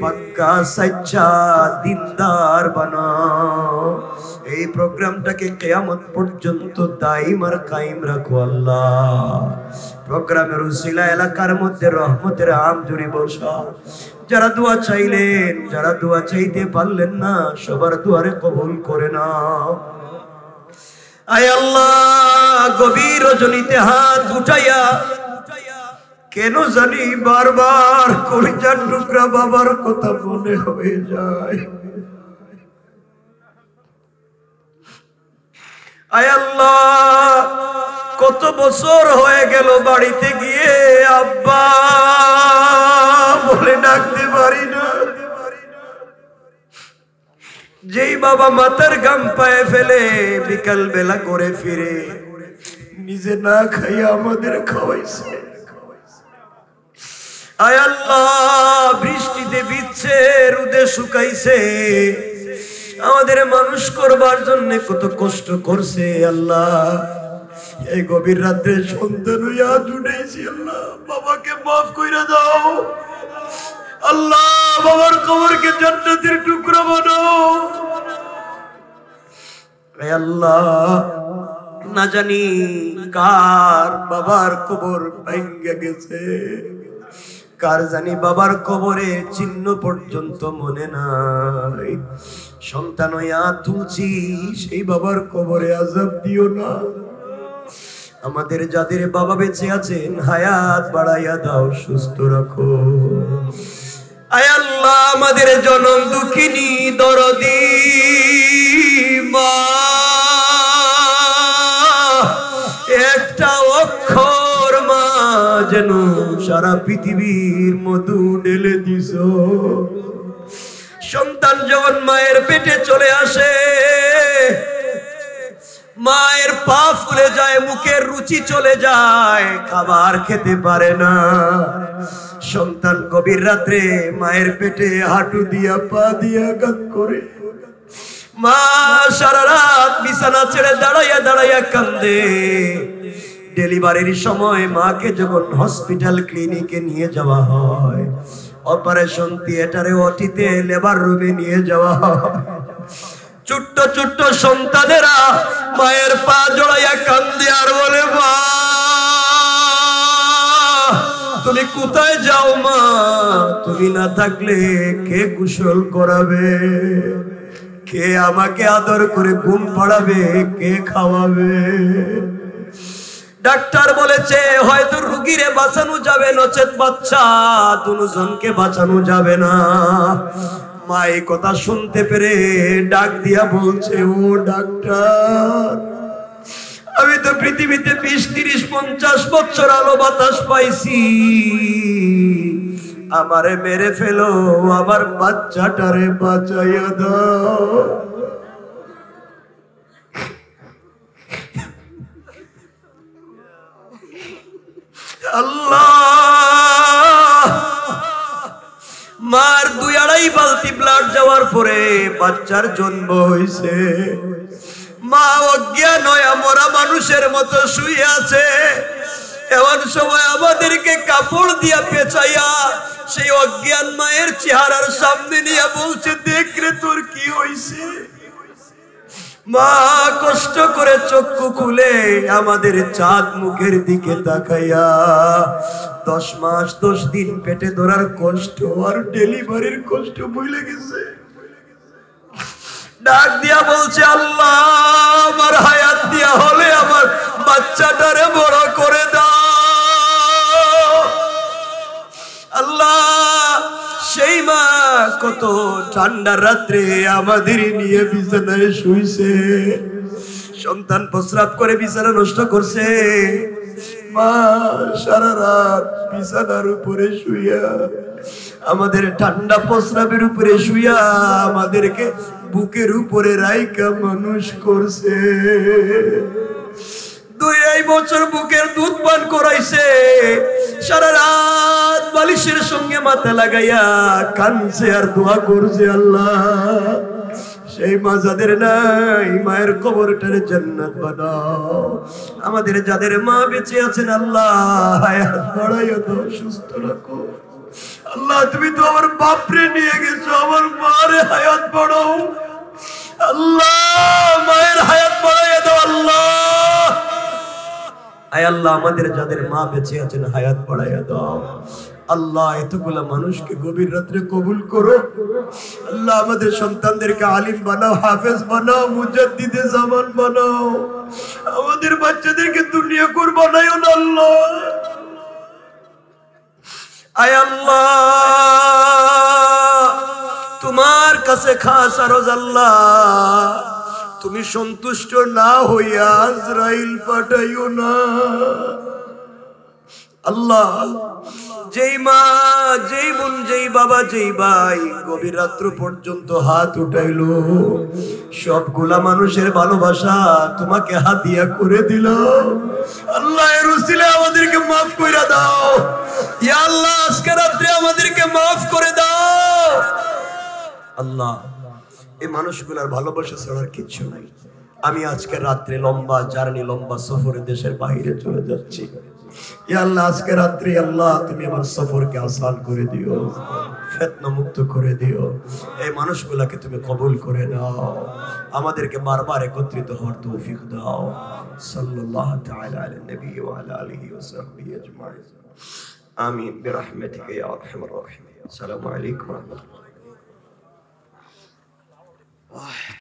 পাক্কা সাচ্চা দিনদার বানাও। এই প্রোগ্রামটাকে কিয়ামত পর্যন্ত দাইম আর কায়েম রাখো আল্লাহ। প্রোগ্রামের উসিলা এলাকার মধ্যে রহমতের আম জুড়ে বসাও। যারা দোয়া চাইলেন, যারা দোয়া চাইতে পারলেন না, সবার দুয়ারে কবুল করে নাও। আয় আল্লাহ, গভীর রজনীতে হাত উঠাইয়া কেন জানি বারবার কলিজার টুকরা বাবার কথা মনে হয়ে যায়। আয় আল্লাহ, কত বছর হয়ে গেল বাড়িতে গিয়ে আব্বা বলে ডাকতে পারি না। যেই বাবা মাথার গাম পায়ে ফেলে বিকাল বেলা করে ফিরে, নিজে না খাইয়া আমাদের খাওয়াইছে। আয় আল্লাহ, বৃষ্টিতে ভিজছে, রোদে শুকাইছে, আমাদের মানুষ করবার জন্য কত কষ্ট করছে। আল্লাহ, এই গভীর রাতে সন্তান হইয়া জুড়েছি। আল্লাহ, বাবাকে মাফ কইরা দাও। আল্লাহ, বাবার কবরকে জান্নাতের টুকরা বানাও। আল্লাহ, না জানি কার বাবার কবর ভাঙ্গা গেছে, কার জানি বাবার কবরে চিহ্ন পর্যন্ত মনে নাই। সন্তান হইয়া তুলছি, সেই বাবার কবরে আযাব দিও না। আমাদের যাদের বাবা বেঁচে আছেন হায়াত বাড়াইয়া দাও, সুস্থ রাখো। আয় আল্লাহ, আমাদের জনম দুঃখিনী দরদি মা, একটা অক্ষর মা যেন সারা পৃথিবীর মধু ঢেলে দিছ। সন্তান যখন মায়ের পেটে চলে আসে, মায়ের পা ফুলে যায়, মুখের রুচি চলে যায়, খাবার খেতে পারে না। সন্তান গভীর রাত্রে মায়ের পেটে হাঁটু দিয়া পা দিয়া আঘাত করে, মা সারা রাত বিছানা ছেড়ে দাঁড়াইয়া দাঁড়াইয়া কান্দে। ডেলিভারির সময় মাকে যখন হসপিটাল ক্লিনিকে নিয়ে যাওয়া হয়, অপারেশন থিয়েটারে ওটিতে লেবার রুমে নিয়ে যাওয়া হয়, ছোট্ট ছোট্ট সন্তানেরা মায়ের পা জড়াইয়া কান্দে আর বলে, মা তুমি কোথায় যাও মা? তুমি না থাকলে কে গোসল করাবে, কে আমাকে আদর করে ঘুম পাড়াবে, কে খাওয়াবে? ডাক্তার বলেছে হয়তো রোগীরে বাঁচানো যাবে, নচেত বাচ্চা দুজনকে বাঁচানো যাবে না। মা এই কথা শুনতে পেরে ডাক দিয়া বলছে, ও ডাক্তার, আমি তো পৃথিবীতে 20, 30, 50 বছর আলো বাতাস পাইছি, আমারে মেরে ফেলো, আমার বাচ্চাটারে বাঁচাইয়া দাও। আল্লাহ, মার 2-2.5 বালতি ব্লাড যাওয়ার পরে বাচ্চার জন্ম হয়েছে। মা অজ্ঞান হয়ে মরা মানুষের মতো শুয়ে আছে। এমন সময় আমাদেরকে কাপড় দিয়া পেঁচাইয়া সেই অজ্ঞান মায়ের চেহারার সামনে নিয়ে বলছে, দেখ রে তোর কি হয়েছে। মা কষ্ট করে চক্ষু খুলে আমাদের চাঁদ মুখের দিকে তাকাইয়া 10 মাস 10 দিন পেটে ধরার কষ্ট আর ডেলিভারির কষ্ট ভুলে গেছে। ডাক দিয়া বলছে, আল্লাহ আমার হায়াত দিয়া হলে আমার বাচ্চাটারে বড় করে দাও। আল্লাহ, সেই মা কত ঠান্ডা রাত্রে আমাদের নিয়ে বিছানায় শুইছে, সন্তান প্রস্রাব করে বিছানা নষ্ট করছে। মা সারা রাত বিছানার উপরে শুইয়া, আমাদের ঠান্ডা প্রস্রাবের উপরে শুইয়া আমাদেরকে বুকের উপরে রাইকা মানুষ করছে। 2 বছর বুকের দুধ পান করাইছে, সারা রাত বালিশের সঙ্গে মাথা লাগাইয়া কানছে আর দোয়া করছে, আল্লাহ সেই মা যাদের নাই মায়ের কবরটারে জান্নাত বানাও। আমাদের যাদের মা বেঁচে আছেন আল্লাহ হায়াত বাড়াইয়া দাও, সুস্থ রাখো। আল্লাহ তুমি তো আমার বাপরে নিয়ে গেছো, আমার মারে হায়াত বাড়াও। আল্লাহ মায়ের হায়াত বাড়াইয়া দাও। আল্লাহ আয় আল্লাহ, আমাদের যাদের মা বেঁচে আছেন হায়াত বাড়াইয়া দাও। আল্লাহ এতগুলা মানুষকে গভীর রাত্রে কবুল করো। আল্লাহ আমাদের সন্তানদেরকে আলিম বানাও, হাফেজ বানাও, মুজাদ্দিদে জামান বানাও। আমাদের বাচ্চাদেরকে দুনিয়া কুরবান বানাইও না আল্লাহ। আয় আল্লাহ তোমার কাছে খাস আরজ, আল্লাহ তুমি সন্তুষ্ট না হইয়া আজরাইল পাঠাইও না। আল্লাহ যেই মা, যেই বোন, যেই বাবা, যেই ভাই গভীর রাত্র পর্যন্ত হাত উঠাইলো, সবগুলা মানুষের ভালোবাসা তোমাকে হাতিয়া করে দিল। আল্লাহ এর উসিলে আমাদেরকে মাফ করে দাও। ইয়া আল্লাহ আজকে রাত্রে আমাদেরকে মাফ করে দাও। আল্লাহ এই মানুষগুলার ভালোবাসা ছাড়া কিছু নাই। আমি আজকে রাত্রে লম্বা জার্নি, লম্বা সফরে দেশের বাইরে চলে যাচ্ছি। ইয়া আল্লাহ আজকে রাত্রে আল্লাহ তুমি আমার সফরকে আসান করে দিও, ফিতনা মুক্ত করে দিও। এই মানুষগুলাকে তুমি কবুল করে নাও, আমাদেরকে বারবার একত্রিত হওয়ার তৌফিক দাও। সাল্লাল্লাহু তাআলা আলা নবী ওয়া আলা আলিহি ওয়া সাহবিহি আজমাইন। আমিন বিরহমাতিকা ইয়া আরহামার রাহিমিন। আসসালামু আলাইকুম ওয়া রাহমাতুল্লাহ।